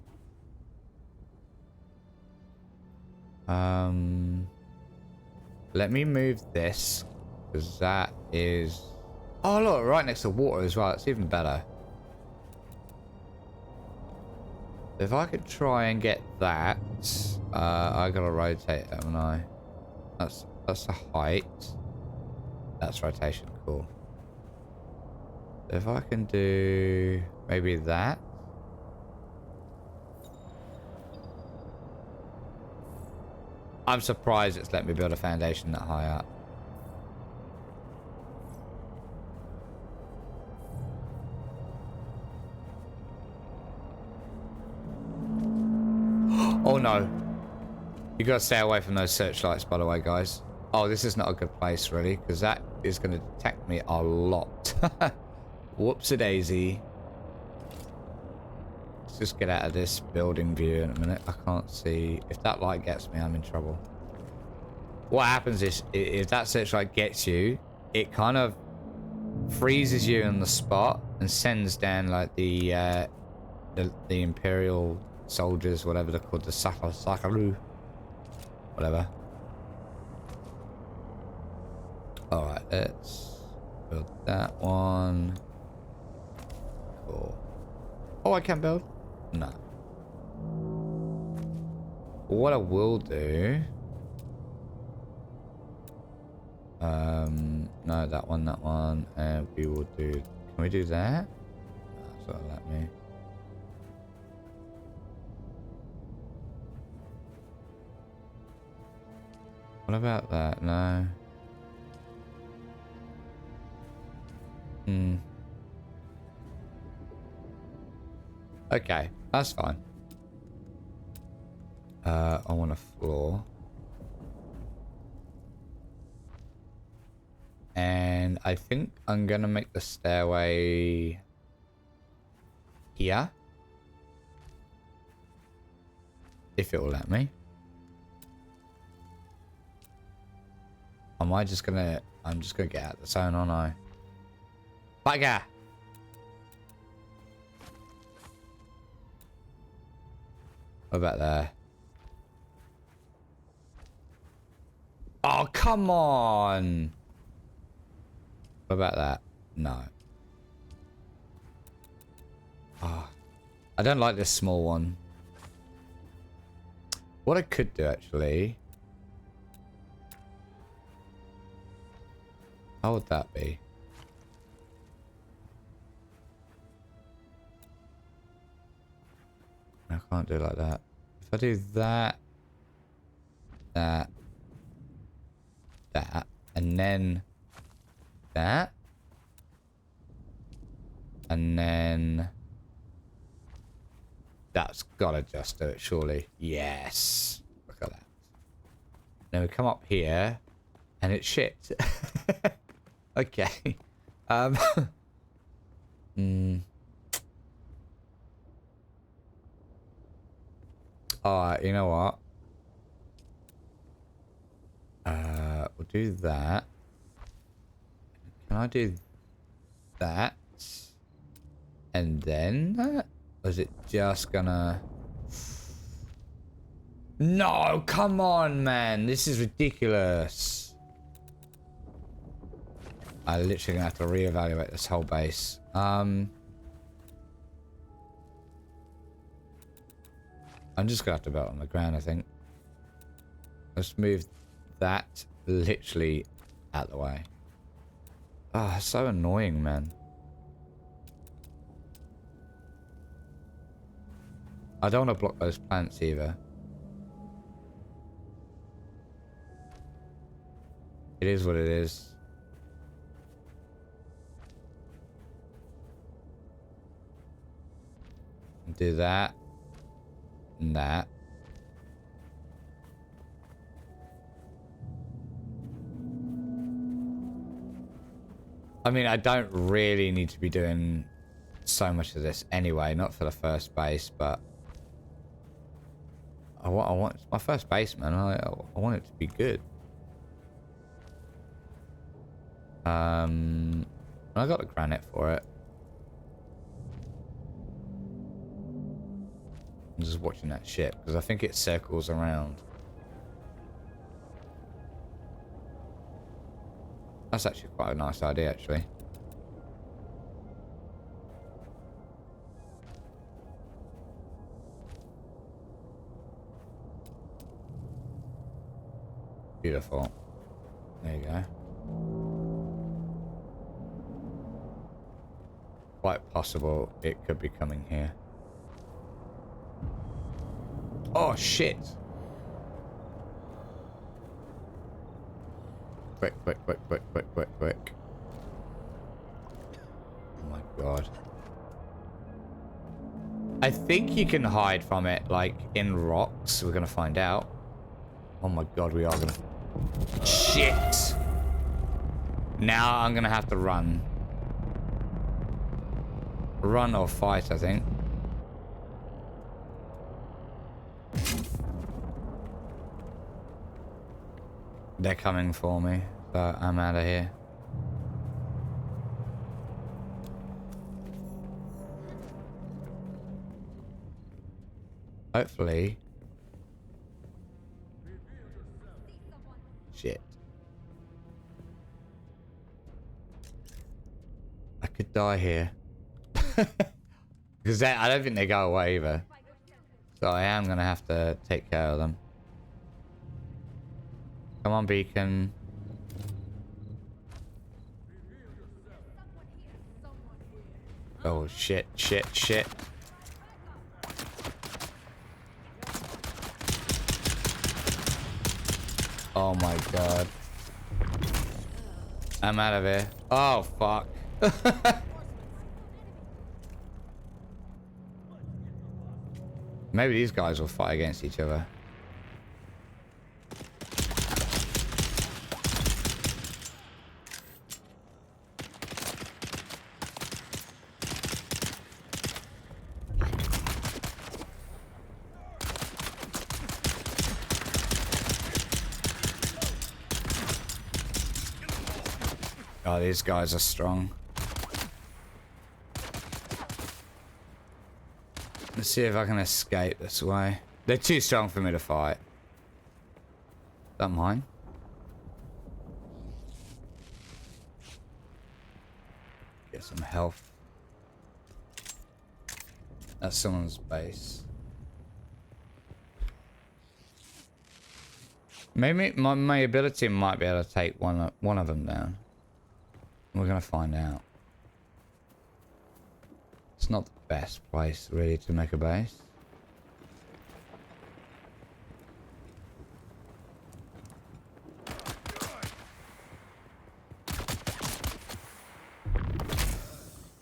Let me move this, because that is... Oh look, right next to water as well. It's even better. If I could try and get that, I gotta rotate, haven't I? That's the height. That's rotation, cool. If I can do maybe that. I'm surprised it's let me build a foundation that high up. Oh no. You gotta stay away from those searchlights, by the way, guys. Oh, this is not a good place, really, because that is going to detect me a lot. Whoopsie-daisy. Let's just get out of this building view in a minute. I can't see. If that light gets me, I'm in trouble. What happens is, if that searchlight gets you, it kind of freezes you on the spot and sends down, like, the Imperial soldiers, whatever they're called, the Sakaru. Whatever. Alright, let's build that one. Cool. Oh, I can't build? No. What I will do... no, that one, and we will do... Can we do that? No, that's not let me. What about that? No. Okay, that's fine. I want a floor. And I think I'm gonna make the stairway here. If it will let me. I'm just gonna get out of the zone, aren't I? Bugger! What about there? Oh, come on! What about that? No. Oh, I don't like this small one. What I could do, actually... How would that be? I can't do it like that. If I do that, that, and then that, and then that's gotta just do it, surely. Yes. Look at that. Then we come up here, and it's shit. Okay. Alright, you know what? We'll do that. Can I do that? And then that? Or is it just gonna... No, come on, man. This is ridiculous. I'm literally gonna have to reevaluate this whole base. I'm just gonna have to build on the ground, I think. Let's move that literally out the way. Ah, so annoying, man. I don't want to block those plants either. It is what it is. Do that. And that. I mean, I don't really need to be doing so much of this anyway, not for the first base, but I want it's my first base, man. I want it to be good. I got the granite for it. I'm just watching that ship because I think it circles around. That's actually quite a nice idea, actually. Beautiful. There you go. Quite possible it could be coming here. Oh, shit! Quick, quick, quick, quick, quick, quick, quick. Oh my god. I think you can hide from it, like, in rocks. We're gonna find out. Oh my god, we are gonna... Shit! Now I'm gonna have to run. Run or fight, I think. They're coming for me, so I'm out of here. Hopefully. Shit. I could die here. Because I don't think they go away either. So I am going to have to take care of them. Come on, beacon. Oh, shit, shit, shit. Oh my god. I'm out of here. Oh, fuck. Maybe these guys will fight against each other. Oh, these guys are strong. Let's see if I can escape this way. They're too strong for me to fight. Don't mind. Get some health. That's someone's base. Maybe my ability might be able to take one of them down. We're gonna find out. It's not the best place really to make a base.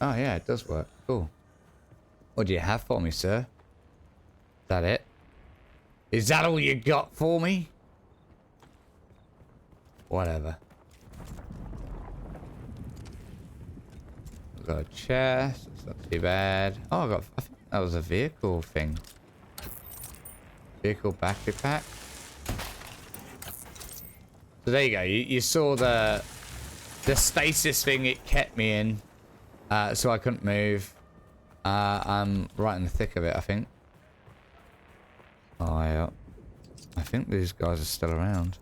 Oh yeah, it does work. Cool. What do you have for me, sir? Is that it? Is that all you got for me? Whatever. Got a chest. It's not too bad. Oh, I think that was a vehicle thing. Vehicle battery pack. So there you go. You saw the stasis thing it kept me in, so I couldn't move. I'm right in the thick of it, I think. Oh, yeah. I think these guys are still around.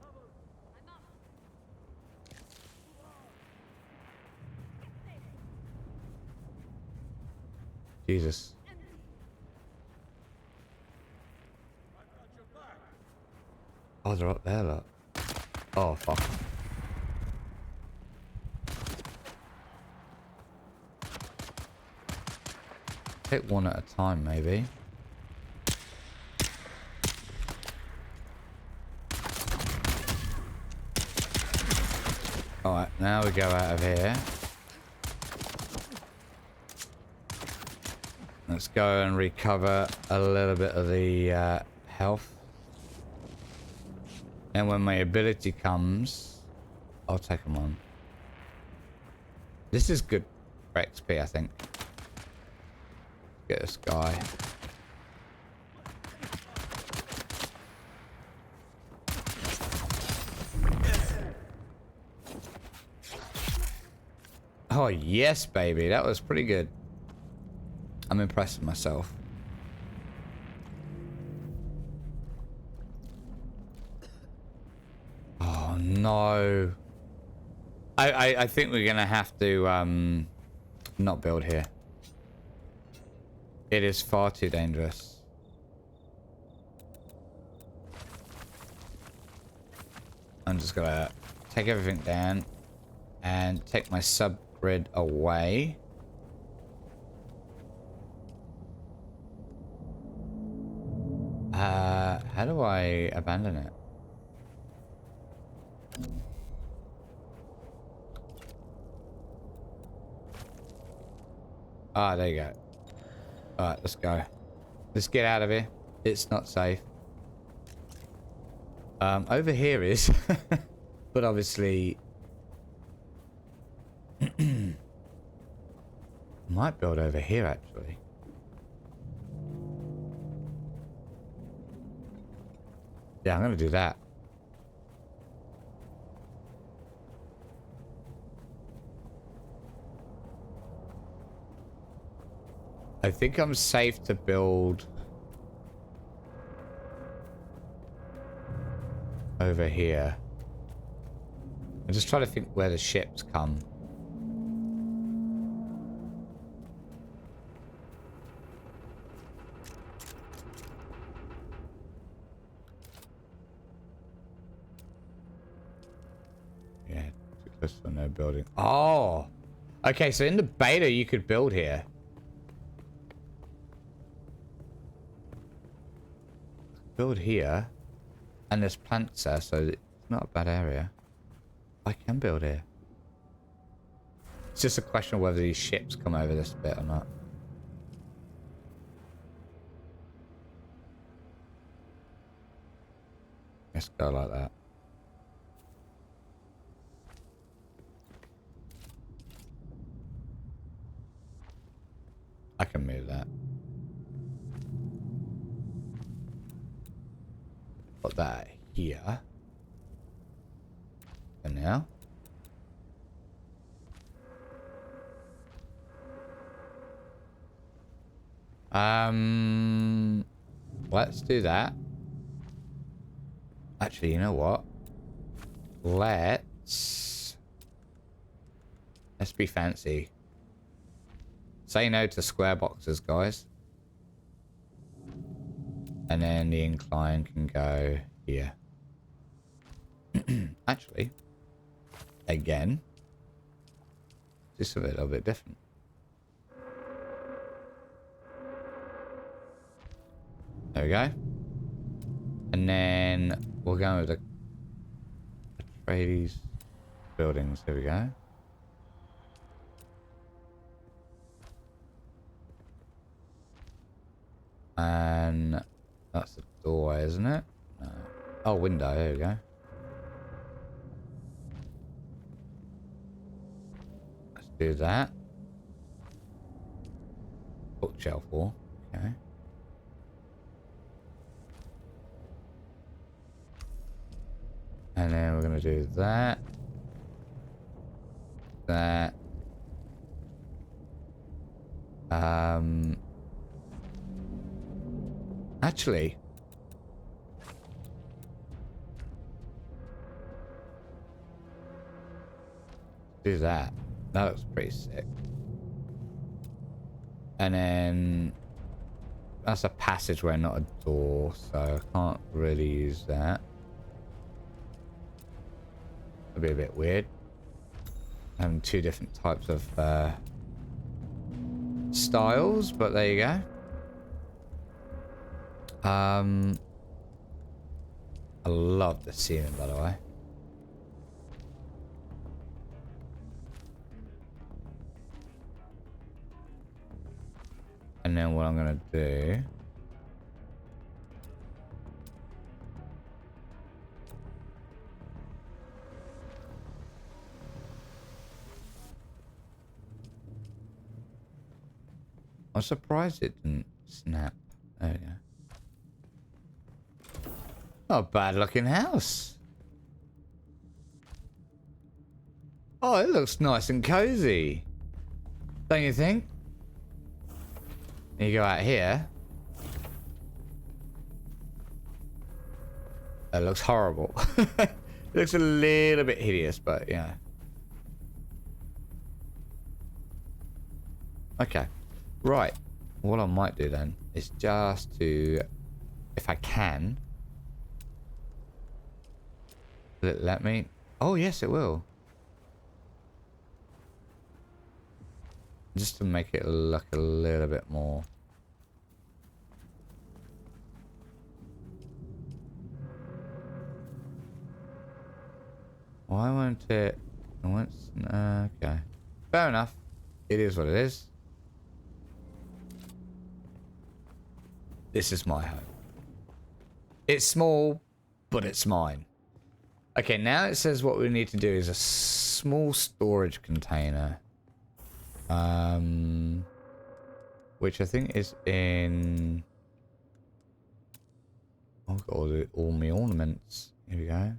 Jesus. Oh, they're up there, look. Oh, fuck. Take one at a time, maybe. Alright, now we go out of here. Let's go and recover a little bit of the health. And when my ability comes, I'll take them on. This is good for XP, I think. Get this guy. Oh, yes, baby. That was pretty good. I'm impressed with myself. Oh, no. I think we're going to have to not build here. It is far too dangerous. I'm just going to take everything down and take my subgrid away. How do I abandon it? Ah, there you go. Alright, let's go. Let's get out of here. It's not safe. Over here is... but obviously... might build over here, actually. Yeah, I'm gonna do that. I think I'm safe to build over here. I'm just trying to think where the ships come. Yeah, too close for no building. Oh! Okay, so in the beta you could build here. Build here, and there's plants there, so it's not a bad area. I can build here. It's just a question of whether these ships come over this bit or not. Let's go like that. I can move that. Put that here. And now. Let's do that. Actually, you know what? Let's be fancy. Say no to square boxes, guys. And then the incline can go here. Actually, again, just a little bit different. There we go. And then we'll go with the Atreides buildings. There we go. And that's the doorway, isn't it? No. Oh, window. There we go. Let's do that. Bookshelf wall. Okay. And then we're going to do that. That. Actually, do that. That looks pretty sick. And then that's a passageway, not a door, so I can't really use that. It'd be a bit weird having two different types of styles, but there you go. I love the ceiling, by the way. And then what I'm gonna do, I'm surprised it didn't snap. There we go. Not a bad looking house. Oh, it looks nice and cozy. Don't you think? You go out here. That looks horrible. It looks a little bit hideous, but yeah. Okay. Right. What I might do then is just to, if I can. Will it let me? Oh, yes, it will. Just to make it look a little bit more. Why won't it? Okay. Fair enough. It is what it is. This is my home. It's small, but it's mine. Okay, now it says what we need to do is a small storage container. Which I think is in... Oh, I've got all my ornaments. Here we go.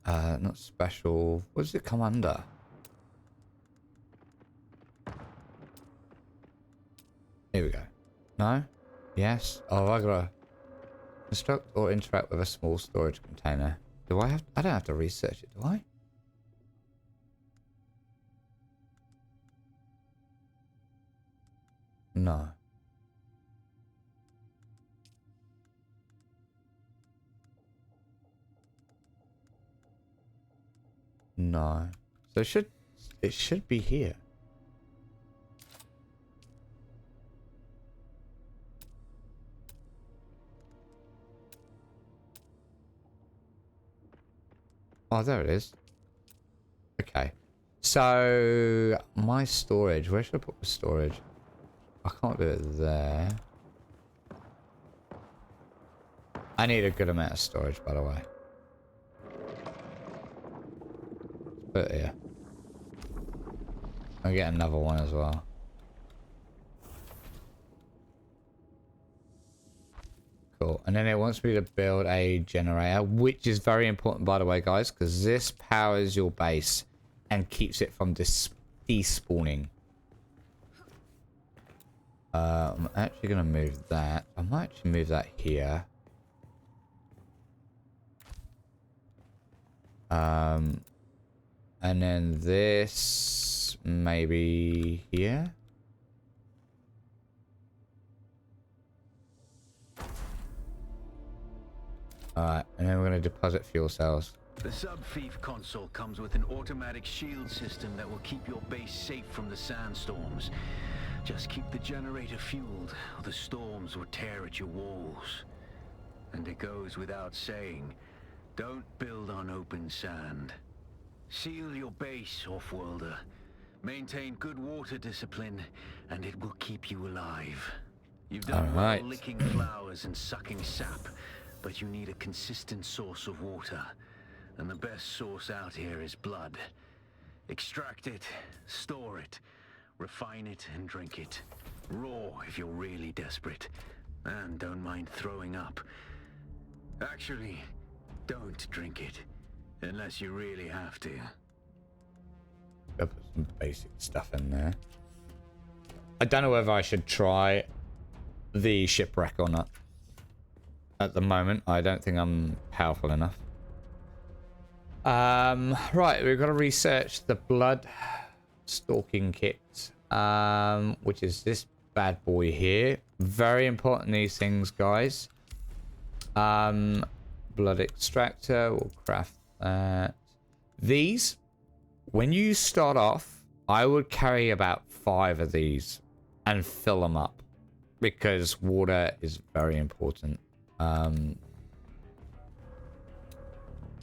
Not special. What does it come under? Here we go. No? Yes? Oh, I gotta construct or interact with a small storage container. Do I have... I don't have to research it, do I? No. No. So it should be here. Oh, there it is. Okay. So my storage, where should I put the storage? I can't do it there. I need a good amount of storage, by the way. Put it here. I'll get another one as well. Cool. And then it wants me to build a generator, which is very important, by the way, guys, because this powers your base and keeps it from despawning. I'm actually going to move that. I might actually move that here. And then this maybe here. Alright, and then we're going to deposit fuel cells. The sub-thief console comes with an automatic shield system that will keep your base safe from the sandstorms. Just keep the generator fueled, or the storms will tear at your walls. And it goes without saying, don't build on open sand. Seal your base, Offworlder. Maintain good water discipline, and it will keep you alive. You've done well licking flowers and sucking sap, but you need a consistent source of water. And the best source out here is blood. Extract it, store it, refine it, and drink it. Raw if you're really desperate. And don't mind throwing up. Actually, don't drink it. Unless you really have to. I'll put some basic stuff in there. I don't know whether I should try the shipwreck or not. At the moment, I don't think I'm powerful enough. Right, we've got to research the blood stalking kit, which is this bad boy here. Very important, these things, guys. Blood extractor, we'll craft that. These, when you start off, I would carry about 5 of these and fill them up because water is very important. I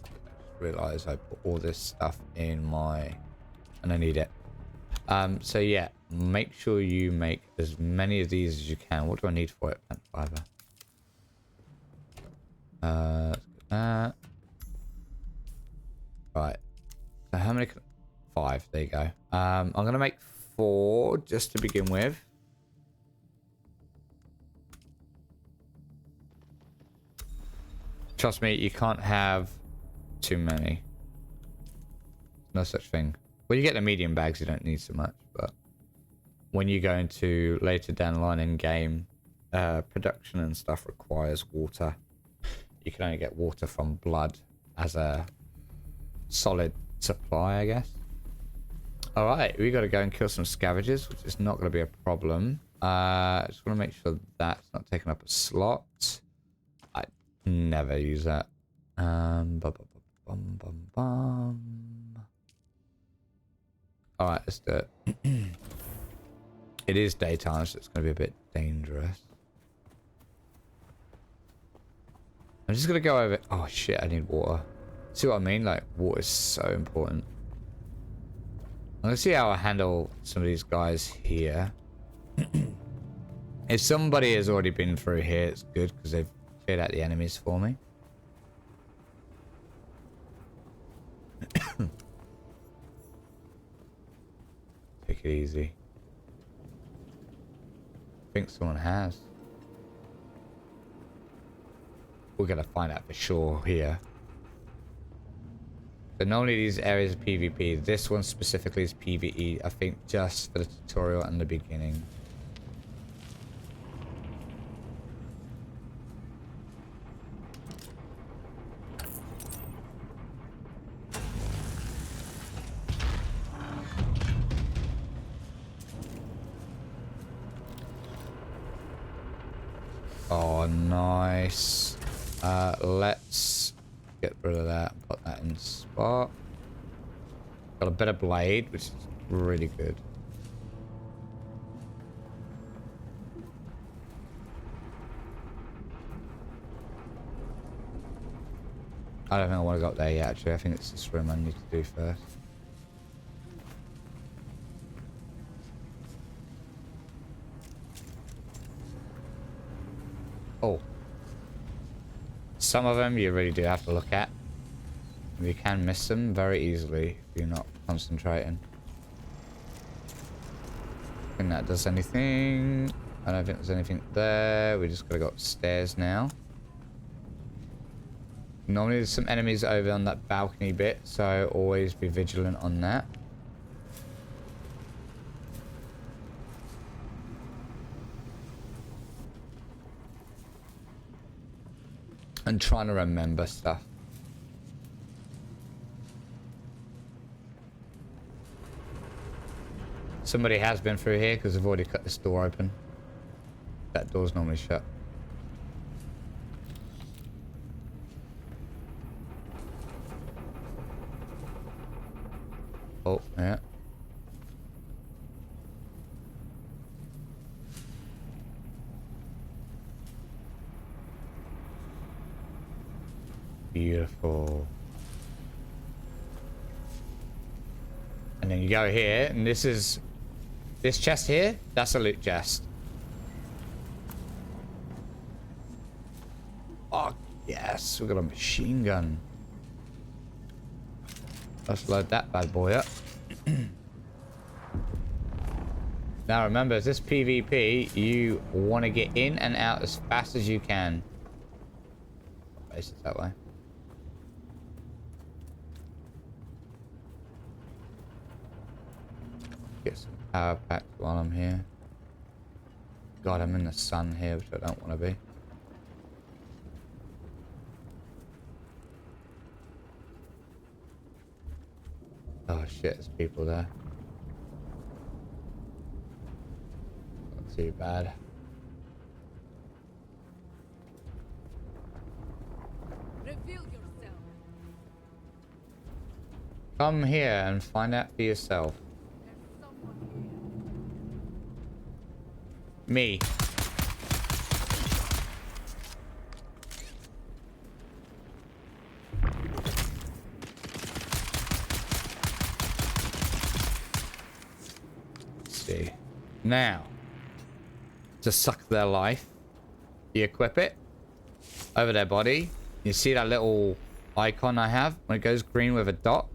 just realized I put all this stuff in my, and I need it. So yeah, make sure you make as many of these as you can. What do I need for it? Plant fiber. Let's get that. Right. So how many? 5. There you go. I'm gonna make 4 just to begin with. Trust me, you can't have too many. No such thing. Well, you get the medium bags, you don't need so much, but when you go into later down the line in game, production and stuff requires water. You can only get water from blood as a solid supply, I guess. Alright, we got to go and kill some scavengers, which is not going to be a problem. I just want to make sure that's not taking up a slot. I never use that. Alright, let's do it. It is daytime, so it's going to be a bit dangerous. I'm just going to go over... Oh shit, I need water. See what I mean? Like, water is so important. I'm gonna see how I handle some of these guys here. If somebody has already been through here, it's good because they've cleared out the enemies for me. Take it easy. I think someone has. We're gonna find out for sure here. So normally these areas are PvP. This one specifically is PvE, I think just for the tutorial and the beginning. Oh, nice. Let's get rid of that and put that in spot. Got a better blade, which is really good. I don't think I want to go up there yet, actually. I think it's this room I need to do first. Oh. Some of them you really do have to look at. You can miss them very easily if you're not concentrating. I think that does anything. I don't think there's anything there. We just gotta go upstairs now. Normally there's some enemies over on that balcony bit, so always be vigilant on that. And trying to remember stuff. Somebody has been through here because I've already cut this door open. That door's normally shut. Oh, yeah. Beautiful. And then you go here, and this is... This chest here, that's a loot chest. Oh, yes, we've got a machine gun. Let's load that bad boy up. Now remember, if this PvP, you want to get in and out as fast as you can. Base it that way. Get some power packs while I'm here. God, I'm in the sun here, which I don't want to be. Oh shit, there's people there. Not too bad. Reveal yourself. Come here and find out for yourself. There's me. Let's see. Now, to suck their life, you equip it over their body. You see that little icon I have? When it goes green with a dot,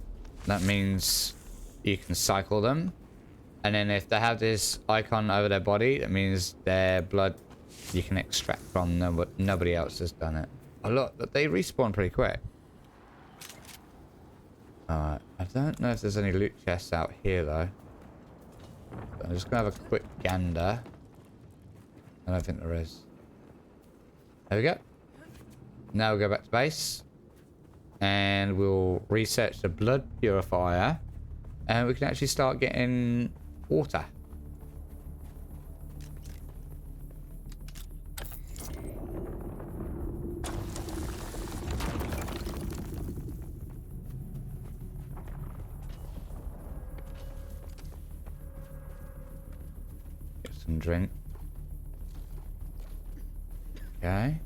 that means you can cycle them. And then if they have this icon over their body, that means their blood you can extract from them, but nobody else has done it. Oh look, they respawn pretty quick. Alright, I don't know if there's any loot chests out here though. So I'm just gonna have a quick gander. I don't think there is. There we go. Now we'll go back to base. And we'll research the blood purifier. And we can actually start getting water. Get some drink. Okay.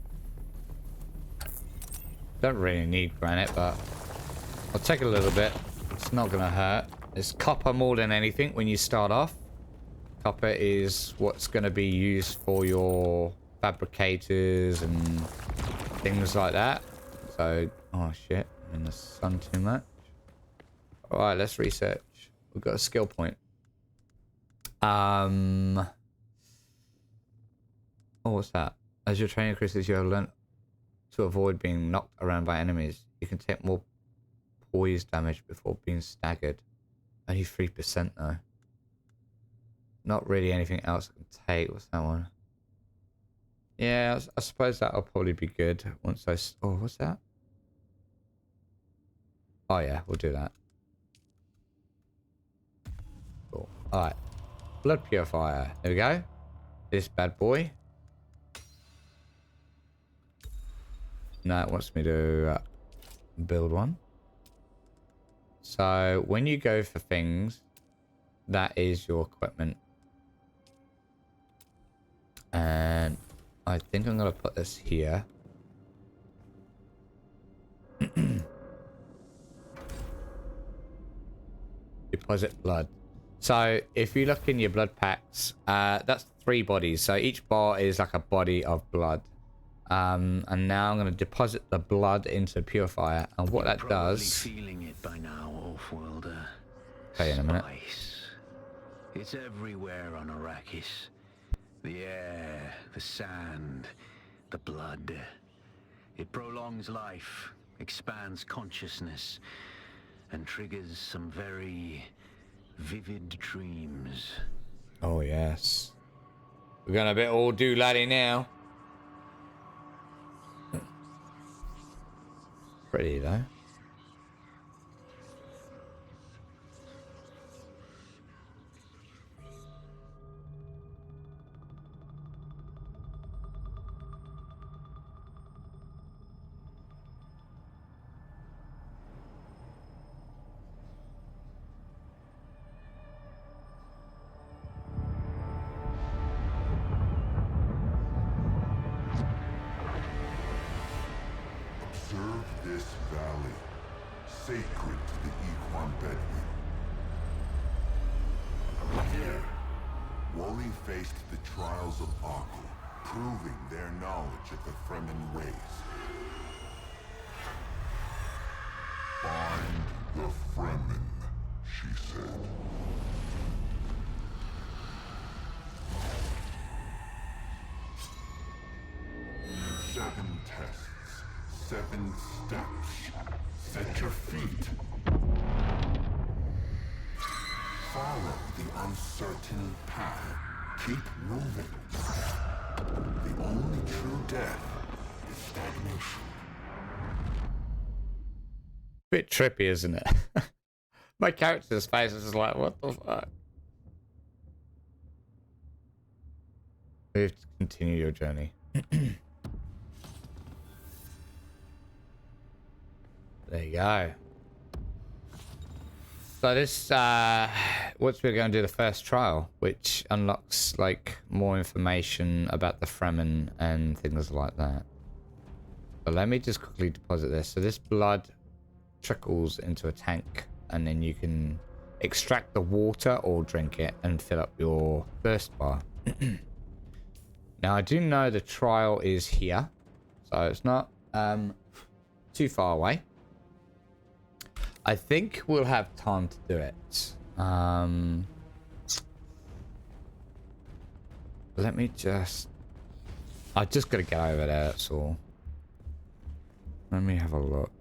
Don't really need granite, but I'll take a little bit. It's not gonna hurt. It's copper more than anything when you start off. Copper is what's gonna be used for your fabricators and things like that. So, oh shit, I'm in the sun too much. Alright, let's research. We've got a skill point. Oh, what's that? As your training increases, you have learned to avoid being knocked around by enemies. You can take more poise damage before being staggered. Only 3% though. Not really anything else I can take. What's that one? Yeah, I suppose that'll probably be good once I... Oh, what's that? Oh yeah, we'll do that. Cool. Alright. Blood purifier. There we go. This bad boy. Now it wants me to build one. So when you go for things, that is your equipment. And I think I'm going to put this here. Deposit blood. So if you look in your blood packs, that's 3 bodies. So each bar is like a body of blood. And now I'm going to deposit the blood into the purifier, and what that does... Feeling it by now, Off-worlder. Okay, in a minute. Spice. It's everywhere on Arrakis. The air, the sand, the blood. It prolongs life, expands consciousness, and triggers some very vivid dreams. Oh yes. We're going a bit all do-laddy now. Pretty though. Observe this valley, sacred to the Equan Bedouin. Here, Wally faced the trials of Aku, proving their knowledge of the Fremen ways. Find the Fremen, she said. Seven tests, 7 steps. Set your feet. Follow the uncertain path. Keep moving. The only true death is stagnation. Bit trippy, isn't it? My character's face is just like, what the fuck? Move to continue your journey. There you go. So this once we're going to do the first trial, which unlocks like more information about the Fremen and things like that. But let me just quickly deposit this. So this blood trickles into a tank, and then you can extract the water or drink it and fill up your thirst bar. Now I do know the trial is here, so it's not too far away. I think we'll have time to do it. Let me just... I just gotta get over there, that's all. Let me have a look.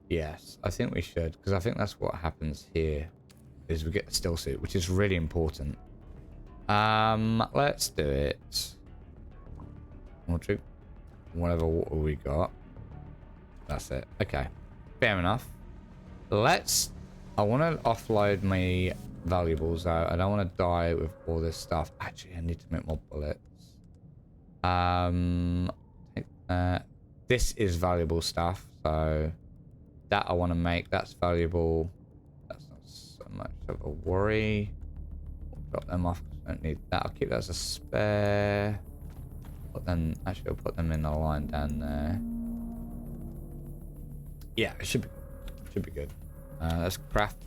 Yes, I think we should, because I think that's what happens here, is we get the still suit, which is really important. Let's do it. We'll drink whatever water we got. That's it. Okay, fair enough. Let's... I want to offload my valuables out. I don't want to die with all this stuff. Actually, I need to make more bullets. This is valuable stuff, so that I want to make. That's valuable. That's not so much of a worry. We'll drop them off. I don't need that. I'll keep that as a spare. But then actually, I'll put them in a line down there. Yeah, it should be good. Let's craft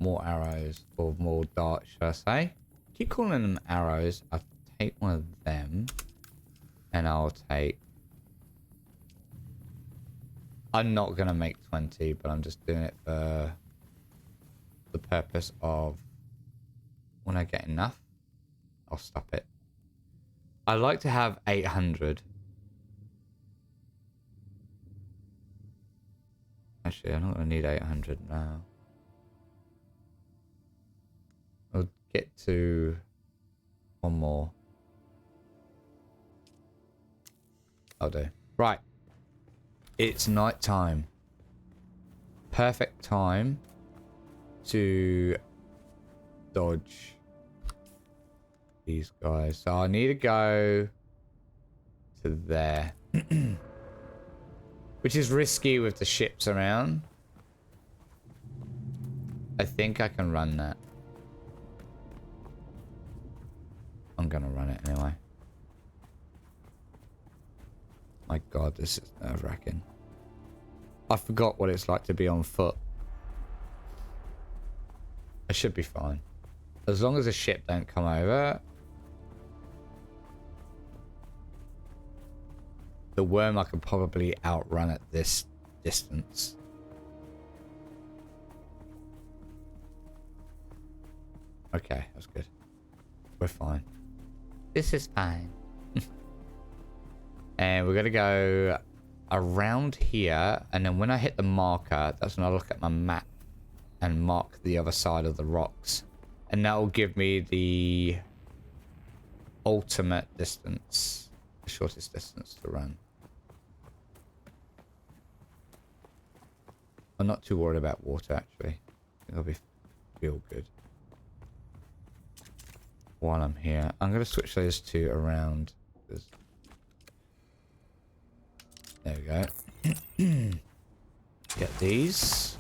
more arrows, or more darts, should I say? Keep calling them arrows. I'll take one of them, and I'll take... I'm not gonna make 20, but I'm just doing it for the purpose of when I get enough, I'll stop it. I like to have 800. Actually, I'm not gonna need 800 now. I'll get to one more. I'll do. Right. It's night time. Perfect time to dodge these guys. So I need to go to there. Which is risky with the ships around. I think I can run that. I'm gonna run it anyway. My god, this is nerve-wracking. I forgot what it's like to be on foot. I should be fine. As long as the ship don't come over. The worm I could probably outrun at this distance. Okay, that's good. We're fine. This is fine. And we're gonna go around here, and then when I hit the marker, that's when I look at my map and mark the other side of the rocks, and that will give me the ultimate distance, the shortest distance to run. I'm not too worried about water, actually. I think I'll feel good. While I'm here, I'm going to switch those two around. There we go. Get these.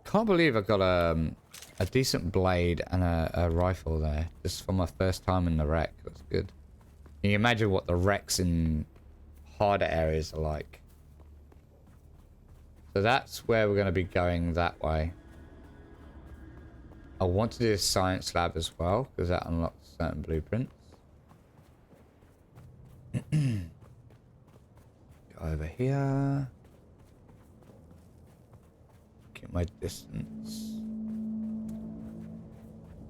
Can't believe I got a decent blade and a rifle there. Just for my first time in the wreck. That's good. Can you imagine what the wrecks in harder areas are like? So that's where we're going to be going that way. I want to do a science lab as well, because that unlocks certain blueprints. Go over here. Get my distance.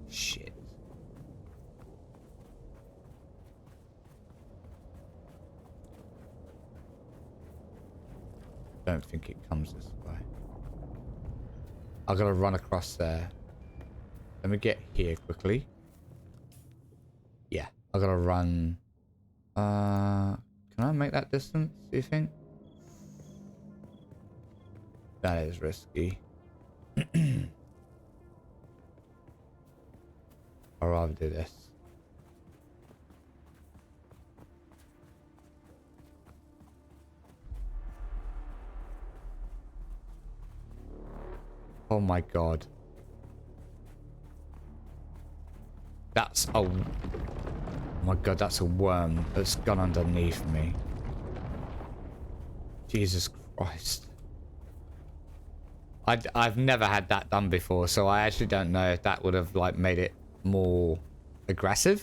Shit. Don't think it comes this way. I gotta run across there. Let me get here quickly. Yeah, I gotta run. Can I make that distance, do you think? That is risky. I'd rather do this. Oh my god. That's a... Oh my god, that's a worm that's gone underneath me. Jesus Christ. I've never had that done before, so I actually don't know if that would have like made it more aggressive.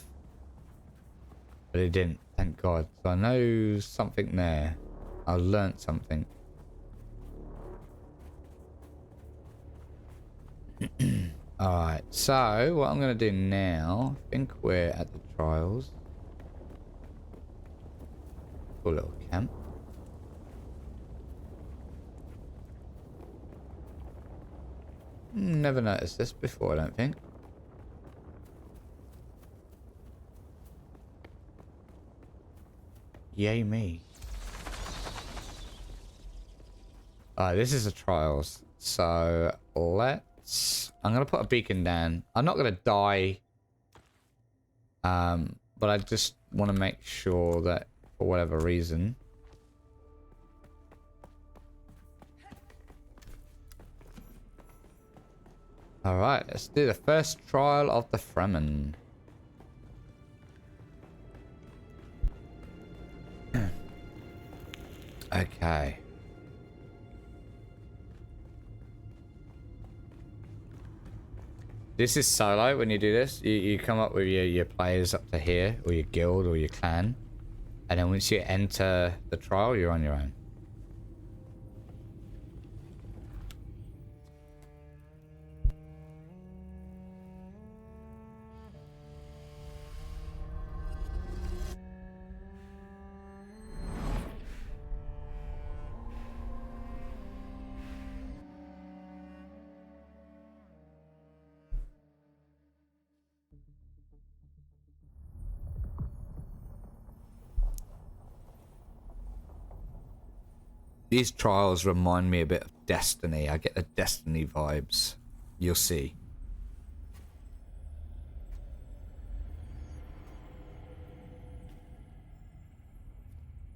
But it didn't, thank God. So I know something there. I learnt something. Alright, so what I'm going to do now, I think we're at the trials. Cool little camp. Never noticed this before, I don't think. Yay me. This is the trials. So let's... I'm going to put a beacon down. I'm not going to die. But I just want to make sure that for whatever reason... Alright, let's do the first trial of the Fremen. Okay. This is solo when you do this. You come up with your players up to here, or your guild, or your clan. And then once you enter the trial, you're on your own. These trials remind me a bit of Destiny. I get the Destiny vibes. You'll see.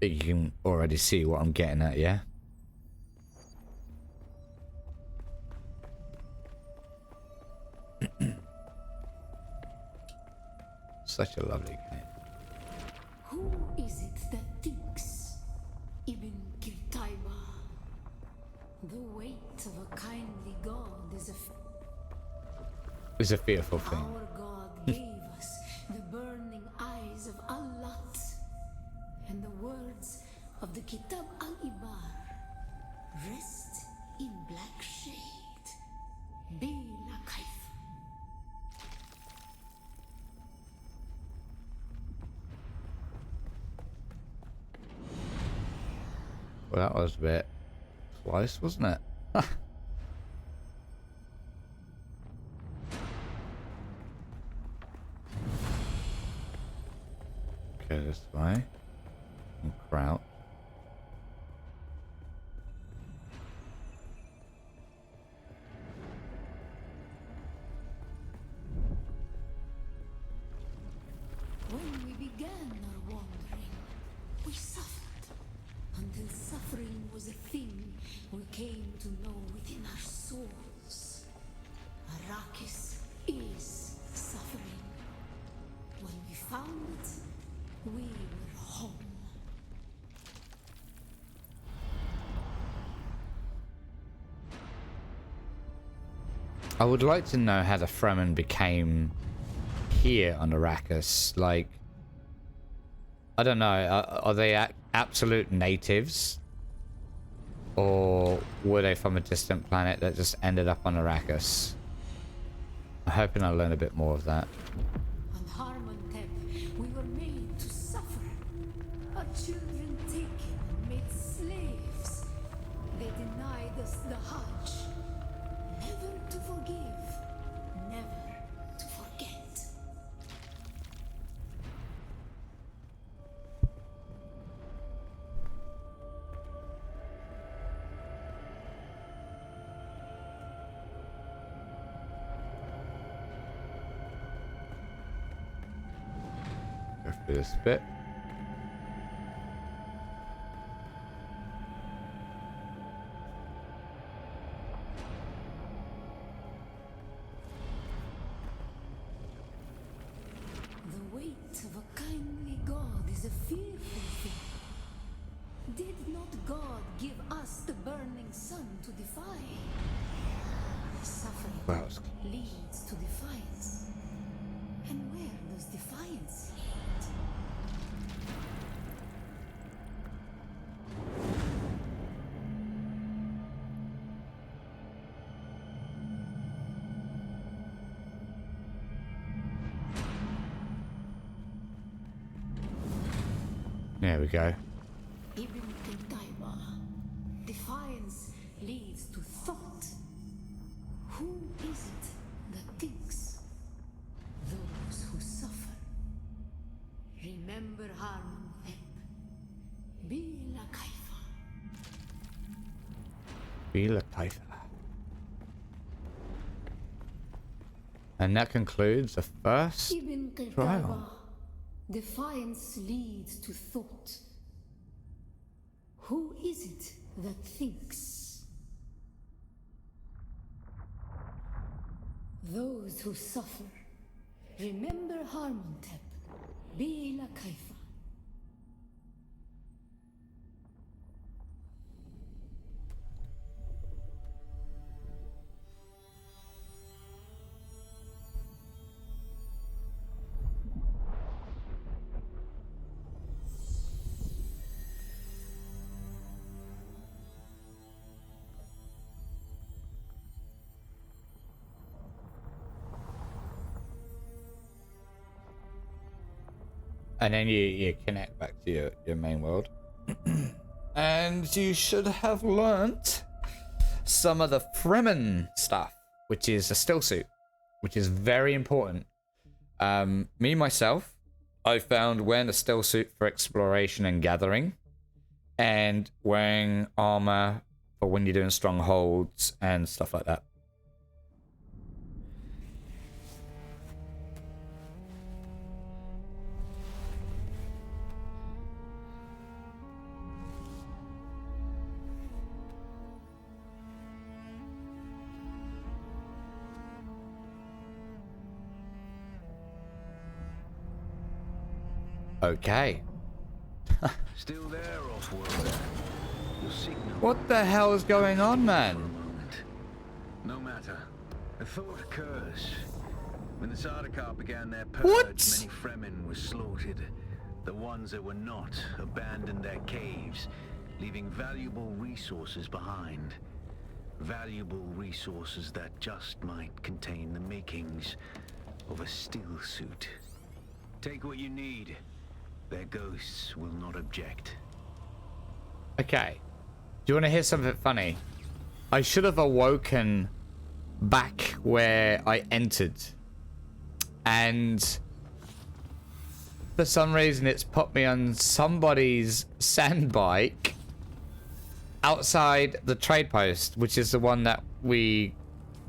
You can already see what I'm getting at, yeah? Such a lovely game. Who is it that thinks? Ibn Kirtaiba. The weight of a kindly god is It's a fearful thing. Our god gave us the burning eyes of Allah and the words of the Kitab al-Ibar. Rest in black shade. Bila kaif. Well, that was a bit close, wasn't it? Okay, this way. And crouch. When we began our wandering, we suffered. Until suffering was a thing we came to know within our souls. Arrakis is suffering. When we found it, we were home. I would like to know how the Fremen became here on Arrakis. Like, I don't know. Are they absolute natives? Or were they from a distant planet that just ended up on Arrakis? I'm hoping I learn a bit more of that. On Harmontep, we were made to suffer. Our children taken and made slaves. They denied us the Hajj. Never to forgive. Never to forget. Go through this bit. hate of a kindly God is a fearful thing. Did not God give us the burning sun to defy? Suffering Well, leads to defiance. And where does defiance lead? there we go. Ibn Qutayba. Defiance leads to thought. Who is it that thinks? Those who suffer. Remember Harmon Thep. Bila Kaifa. Bila Kaifa. And that concludes the first Ibn Qutayba. trial. Defiance leads to thought. Who is it that thinks? Those who suffer. Remember Harmontep. Bila Kaifa. And then you connect back to your main world. And you should have learnt some of the Fremen stuff, which is a still suit, which is very important. Me, myself, I found wearing a still suit for exploration and gathering, and wearing armor for when you're doing strongholds and stuff like that. Okay. Still there, Offworld. Your signal. What the hell is going on, man? No matter. A thought occurs. When the Sardaukar began their purge, What? many Fremen were slaughtered. The ones that were not abandoned their caves, leaving valuable resources behind. Valuable resources that just might contain the makings of a still suit. Take what you need. Their ghosts will not object. Okay. Do you want to hear something funny? I should have awoken back where I entered. And for some reason it's put me on somebody's sand bike outside the trade post, which is the one that we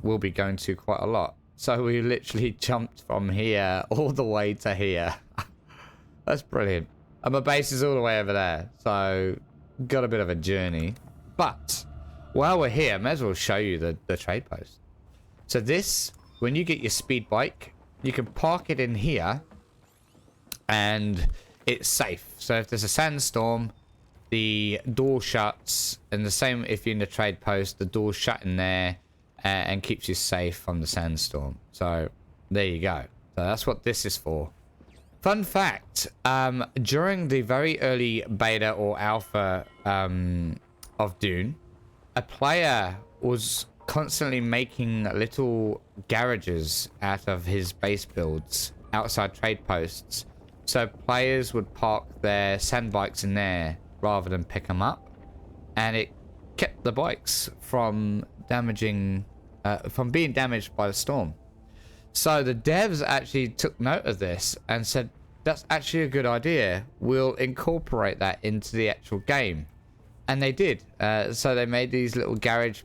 will be going to quite a lot. So we literally jumped from here all the way to here. That's brilliant. And my base is all the way over there. So got a bit of a journey. But while we're here, I may as well show you the trade post. So this, when you get your speed bike, you can park it in here and it's safe. So if there's a sandstorm, the door shuts, and the same if you're in the trade post, the door's shut in there and keeps you safe from the sandstorm. So there you go. So that's what this is for. Fun fact, during the very early beta or alpha of Dune, a player was constantly making little garages out of his base builds outside trade posts. So players would park their sand bikes in there rather than pick them up. And it kept the bikes from damaging, from being damaged by the storm. So the devs actually took note of this and said, that's actually a good idea. We'll incorporate that into the actual game. And they did. So they made these little garage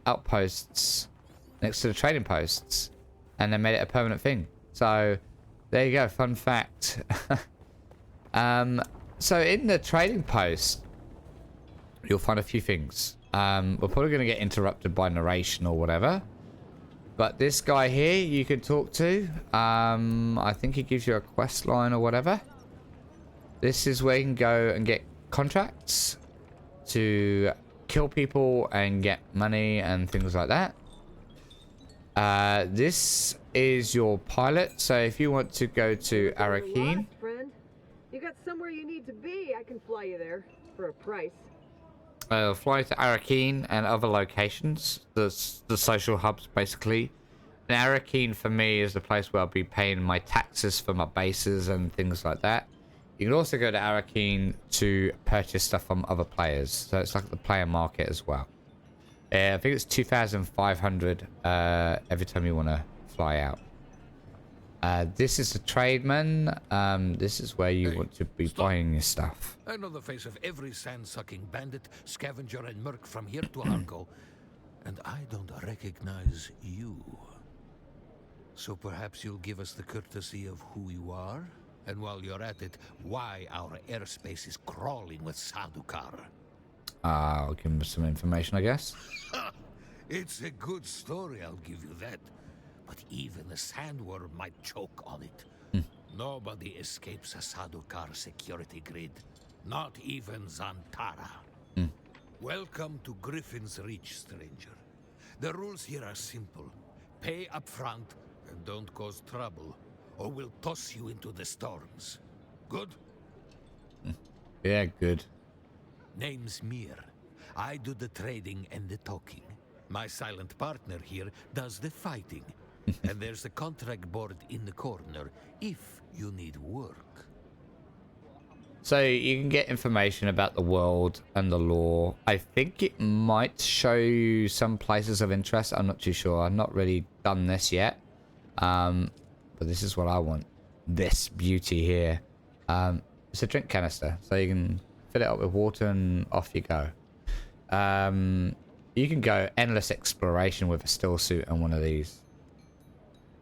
outposts next to the trading posts. And they made it a permanent thing. So there you go. Fun fact. So in the trading post, you'll find a few things. We're probably going to get interrupted by narration or whatever. But this guy here you can talk to. I think he gives you a quest line or whatever. This is where you can go and get contracts to kill people and get money and things like that. This is your pilot, so if you want to go to Arakeen, Friend, you got somewhere you need to be. I can fly you there for a price. fly to Arakeen and other locations, the social hubs basically. And Arakeen for me is the place where I'll be paying my taxes for my bases and things like that. You can also go to Arakeen to purchase stuff from other players, so it's like the player market as well. I think it's 2,500 every time you want to fly out. This is the tradesman. This is where you want to be buying your stuff. I know the face of every sand-sucking bandit, scavenger, and merc from here to Arco, and I don't recognize you. So perhaps you'll give us the courtesy of who you are? And while you're at it, why our airspace is crawling with Sadukar. I'll give him some information, I guess. It's a good story, I'll give you that. But even the sandworm might choke on it. Nobody escapes a Sadukar security grid. Not even Zantara. Welcome to Griffin's Reach, stranger. The rules here are simple. Pay up front and don't cause trouble, or we'll toss you into the storms. Good? Yeah, good. Name's Mir. I do the trading and the talking. My silent partner here does the fighting. And there's the contract board in the corner if you need work. So you can get information about the world and the lore. I think it might show you some places of interest. I'm not too sure. I've not really done this yet. But this is what I want. This beauty here. It's a drink canister, so you can fill it up with water and off you go. You can go endless exploration with a still suit and one of these.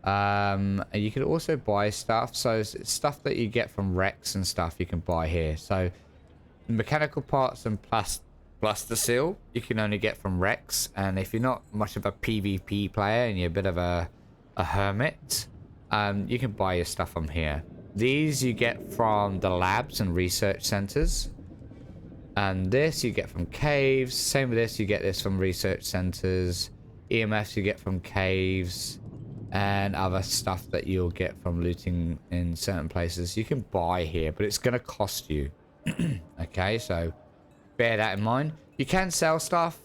And you can also buy stuff, so it's stuff that you get from wrecks and stuff you can buy here. So mechanical parts and plasticil you can only get from wrecks, and if you're not much of a PvP player and you're a bit of a hermit, you can buy your stuff from here. These you get from the labs and research centers, and this you get from caves. Same with this, you get this from research centers. EMFs you get from caves, and other stuff that you'll get from looting in certain places you can buy here, but it's gonna cost you. Okay, so bear that in mind. You can sell stuff.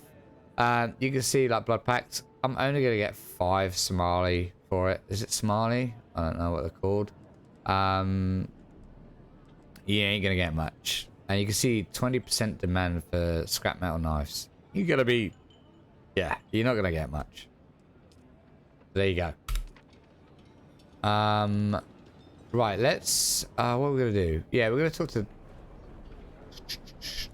You can see like blood packs. I'm only gonna get 5 Somali for it. Is it Somali? I don't know what they're called. You ain't gonna get much. And you can see 20% demand for scrap metal knives. You're gonna be, yeah, you're not gonna get much. There you go. Right, let's what are we gonna do? Yeah, we're gonna talk to,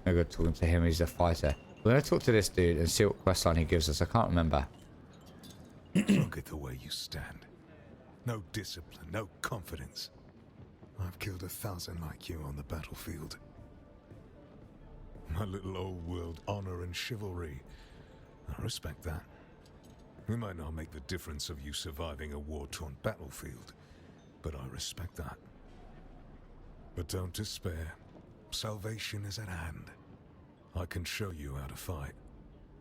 I'm gonna talk to him. He's a fighter. We're gonna talk to this dude and see what quest line he gives us. I can't remember. Look at the way you stand. No discipline, no confidence. I've killed 1,000 like you on the battlefield. My little old world honor and chivalry. I respect that. We might not make the difference of you surviving a war-torn battlefield, but I respect that. But don't despair. Salvation is at hand. I can show you how to fight.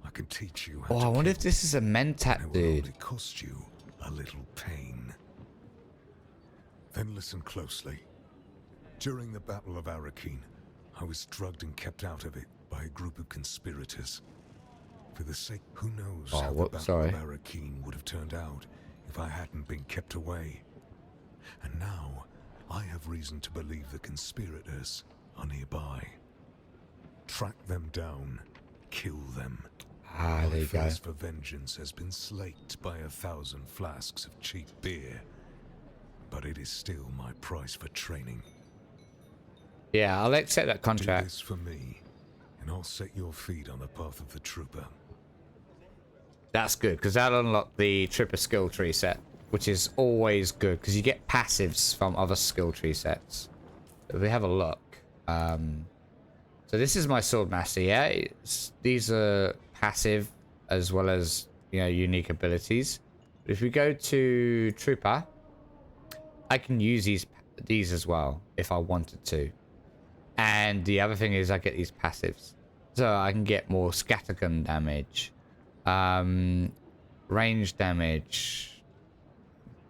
I can teach you how to I wonder if kill. this is a Mentat It will dude. only cost you a little pain. Then listen closely. During the Battle of Arakeen, I was drugged and kept out of it by a group of conspirators. For the sake, who knows how the Battle of Arakeen would have turned out if I hadn't been kept away. And now, I have reason to believe the conspirators are nearby. Track them down, kill them. There My you go. thirst for vengeance has been slaked by 1,000 flasks of cheap beer. But it is still my price for training. Yeah, I'll accept that Do contract. this for me, and I'll set your feet on the path of the trooper. That's good, because that'll unlock the Tripper skill tree set, which is always good, because you get passives from other skill tree sets. If we have a look. So this is my Swordmaster, yeah? These are passive, as well as, you know, unique abilities. If we go to Trooper, I can use these as well if I wanted to. And the other thing is I get these passives. So I can get more scattergun damage, range damage,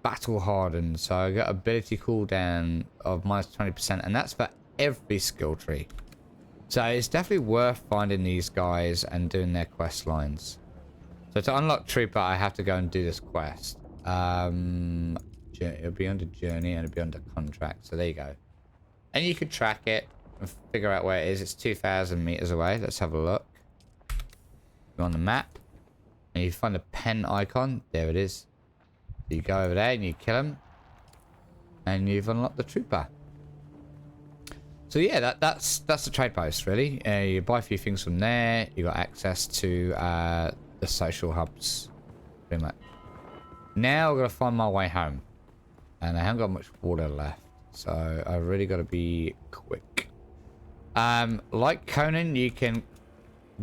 battle hardened. So I got ability cooldown of -20%, and that's for every skill tree. So it's definitely worth finding these guys and doing their quest lines. So to unlock Trooper, I have to go and do this quest. It'll be under journey and it'll be under contract. So there you go. And you could track it and figure out where it is. It's 2,000 meters away. Let's have a look. Go on the map. And you find the pen icon. There it is. You go over there and you kill him. And you've unlocked the Trooper. So yeah, that's the trade post really. You buy a few things from there. You got access to the social hubs, pretty much. Now I've got to find my way home, and I haven't got much water left, so I really got to be quick. Like Conan, you can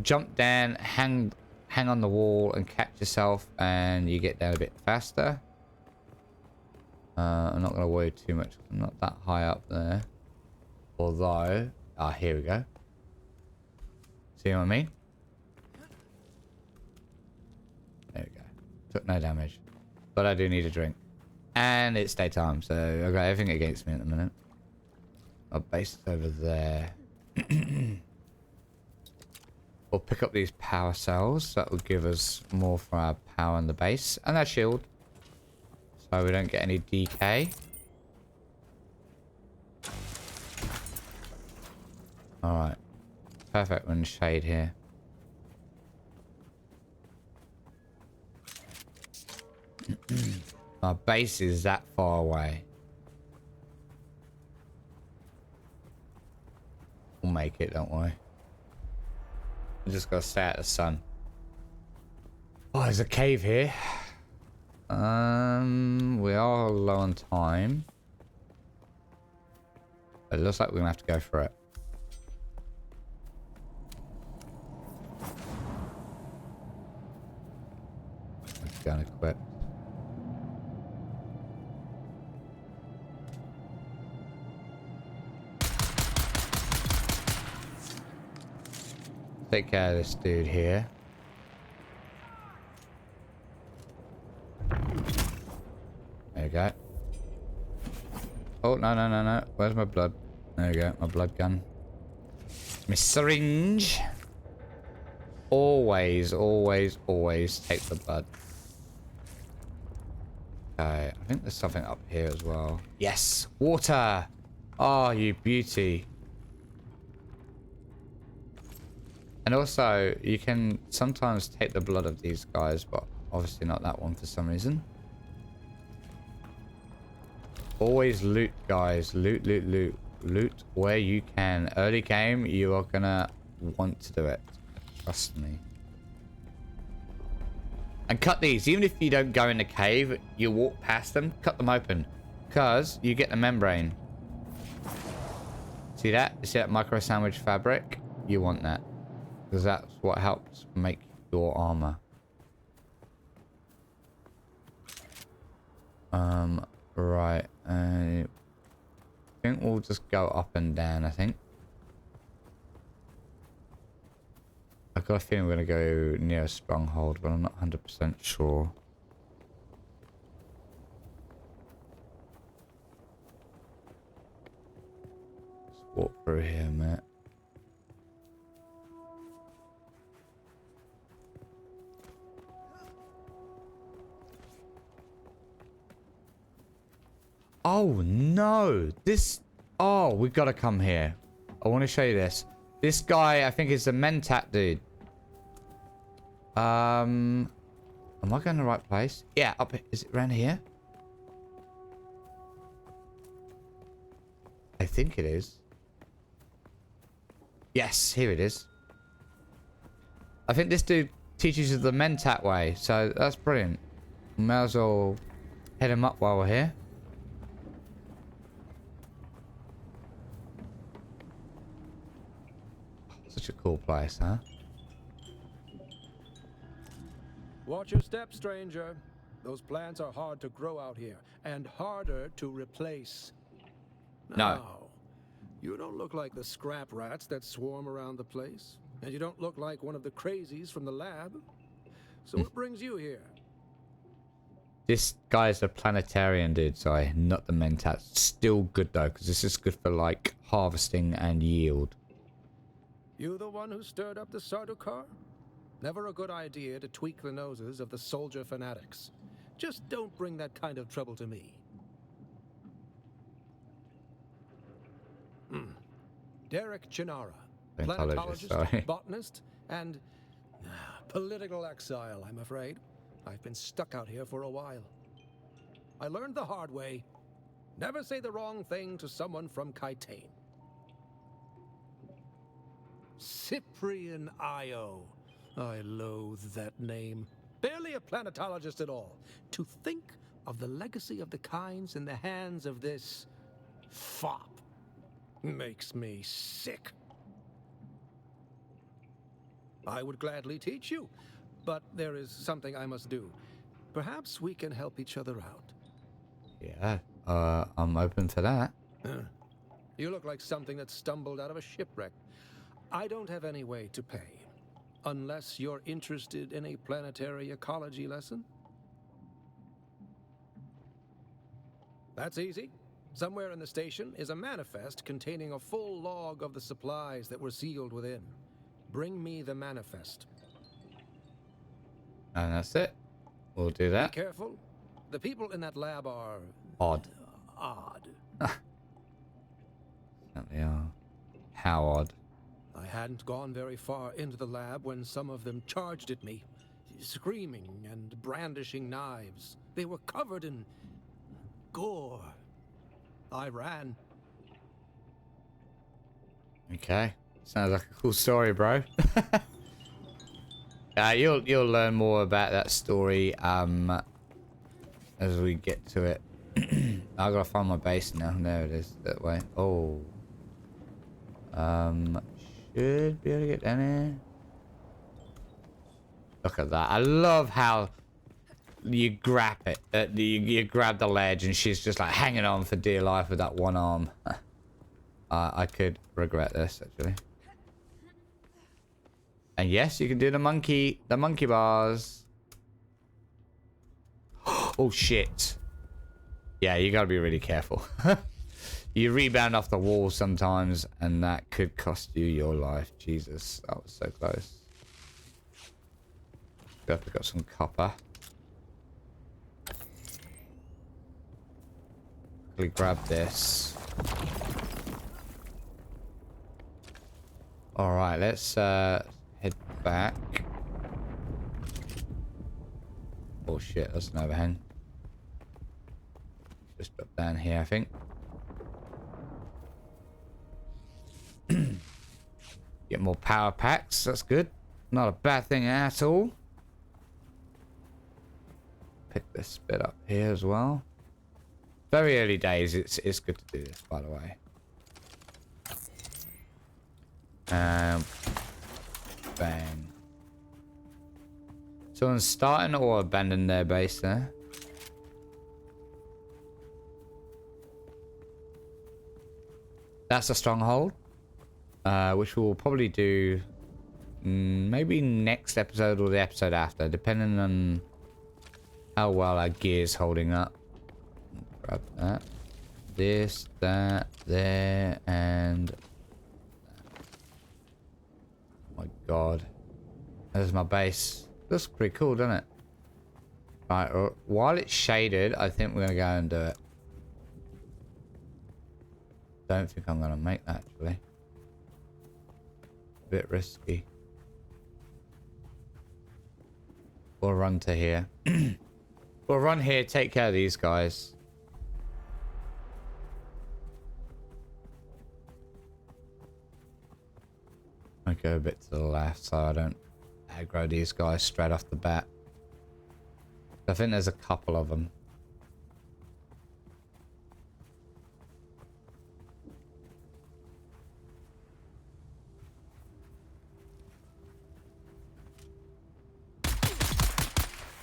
jump down, hang on the wall, and catch yourself, and you get down a bit faster. I'm not going to worry too much. I'm not that high up there. Although, here we go. See what I mean? There we go. Took no damage. But I do need a drink. And it's daytime, so I've got everything against me at the minute. Our base is over there. We'll pick up these power cells. That will give us more for our power on the base. And our shield. So we don't get any decay. Alright. Perfect when shade here. Our base is that far away. We'll make it, don't worry. We just gotta stay out of the sun. Oh, there's a cave here. We are low on time. It looks like we're gonna have to go for it. Gun equipped. Take care of this dude here. There you go. Oh, no. Where's my blood? There you go, my blood gun. My syringe. Always take the blood. Okay, I think there's something up here as well. Yes! Water! Oh, you beauty. And also, you can sometimes take the blood of these guys, but obviously not that one for some reason. Always loot, guys. Loot. Loot where you can. Early game, you are gonna want to do it. Trust me. And cut these. Even if you don't go in the cave, you walk past them, cut them open. Because you get the membrane. See that? See that micro sandwich fabric? You want that. Because that's what helps make your armor. Right. I think we'll just go up and down, I think. I've got a feeling we're going to go near a stronghold, but I'm not 100% sure. Let's walk through here, mate. Oh, no. This... Oh, we've got to come here. I want to show you this. This guy, I think, is the Mentat dude. Am I going to the right place? Yeah, up here. Is it around here? I think it is. Yes, here it is. I think this dude teaches you the Mentat way, so that's brilliant. May as well head him up while we're here. Such a cool place, huh? Watch your step, stranger. Those plants are hard to grow out here, and harder to replace. No. Now, you don't look like the scrap rats that swarm around the place, and you don't look like one of the crazies from the lab. So what brings you here? This guy's a planetarian dude, sorry, not the mentat. Still good though, because this is good for like harvesting and yield. You the one who stirred up the Sardaukar? Never a good idea to tweak the noses of the soldier fanatics. Just don't bring that kind of trouble to me. Derek Chinara, planetologist, botanist, and political exile, I'm afraid. I've been stuck out here for a while. I learned the hard way. Never say the wrong thing to someone from Kaitane. Cyprian Io. I loathe that name. Barely a planetologist at all. To think of the legacy of the Kynes in the hands of this fop makes me sick. I would gladly teach you, but there is something I must do. Perhaps we can help each other out. Yeah, I'm open to that. You look like something that stumbled out of a shipwreck. I don't have any way to pay, unless you're interested in a planetary ecology lesson. That's easy. Somewhere in the station is a manifest containing a full log of the supplies that were sealed within. Bring me the manifest. And that's it. We'll do that. Be careful. The people in that lab are... Odd. Odd. They are. How odd. I hadn't gone very far into the lab when some of them charged at me, screaming and brandishing knives. They were covered in gore. I ran. Okay. Sounds like a cool story, bro. You'll learn more about that story as we get to it. I gotta find my base now. There it is. That way. Oh. Should be able to get down here. Look at that. I love how you grab it. You grab the ledge and she's just like hanging on for dear life with that one arm. I could regret this actually. And yes, you can do the monkey bars. Oh shit. Yeah, you gotta be really careful. You rebound off the wall sometimes, and that could cost you your life. Jesus, that was so close. Definitely got some copper. Quickly grab this. All right, let's head back. Oh shit, that's an overhang. Just up down here, I think. Get more power packs, that's good. Not a bad thing at all. Pick this bit up here as well. Very early days, it's good to do this, by the way. Bang. Someone's starting or abandoned their base there. That's a stronghold, which we'll probably do maybe next episode or the episode after, depending on how well our gear's holding up. Grab that. This, that, there, and... Oh my god. There's my base. Looks pretty cool, doesn't it? Right, while it's shaded, I think we're going to go and do it. Don't think I'm going to make that, actually. A bit risky. We'll run to here. We'll run here, take care of these guys. I go a bit to the left so I don't aggro these guys straight off the bat. I think there's a couple of them.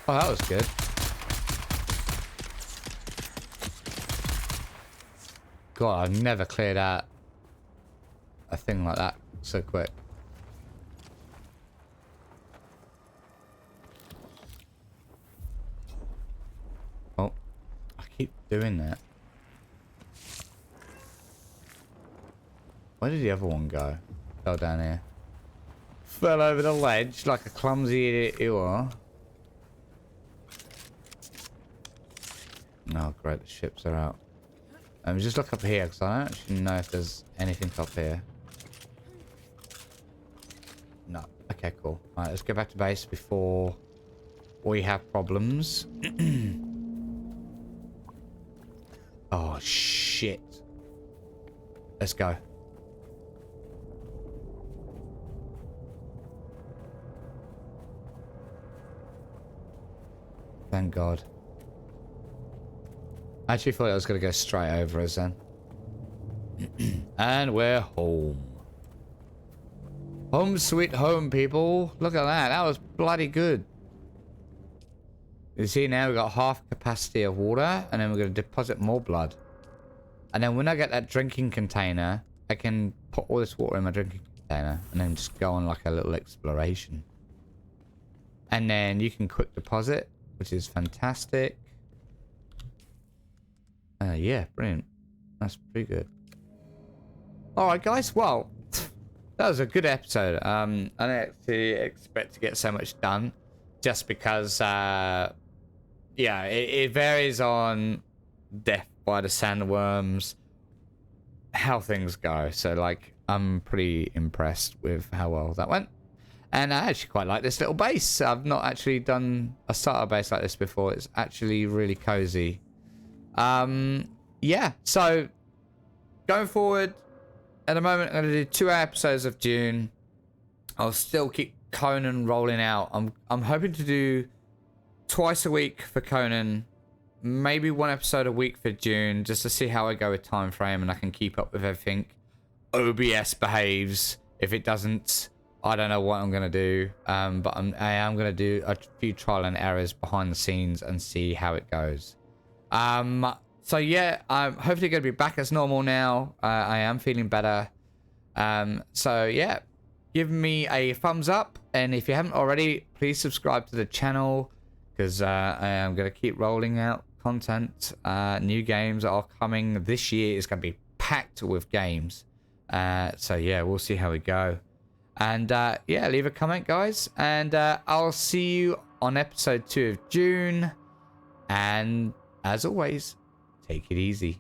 Oh, that was good. God, I've never cleared out a thing like that so quick. Oh, I keep doing that. Where did the other one go? Fell down here. Fell over the ledge like a clumsy idiot you are. Oh, great, the ships are out. Just look up here, because I don't actually know if there's anything up here. No. Okay, cool. Alright, let's go back to base before we have problems. Oh, shit. Let's go. Thank God. I actually thought I was going to go straight over us then. And we're home. Home sweet home, people. Look at that. That was bloody good. You see now we've got half capacity of water, and then we're going to deposit more blood. And then when I get that drinking container, I can put all this water in my drinking container and then just go on like a little exploration. And then you can quick deposit, which is fantastic. Yeah, brilliant. That's pretty good. Alright guys, well, that was a good episode. I didn't actually expect to get so much done, just because yeah, it varies on death by the sandworms, how things go. So like, I'm pretty impressed with how well that went. And I actually quite like this little base. I've not actually done a starter base like this before. It's actually really cozy. Yeah, so going forward, at the moment I'm going to do 2 episodes of Dune. I'll still keep Conan rolling out. I'm hoping to do twice a week for Conan, maybe 1 episode a week for Dune, just to see how I go with time frame and I can keep up with everything. OBS behaves. If it doesn't, I don't know what I'm going to do. But I am going to do a few trial and errors behind the scenes and see how it goes. So yeah, I'm hopefully going to be back as normal now. I am feeling better. So yeah, give me a thumbs up. And if you haven't already, please subscribe to the channel, because I am going to keep rolling out content. New games are coming this year. It's going to be packed with games. So yeah, we'll see how we go. And yeah, leave a comment, guys. And I'll see you on episode 2 of Dune. And as always, take it easy.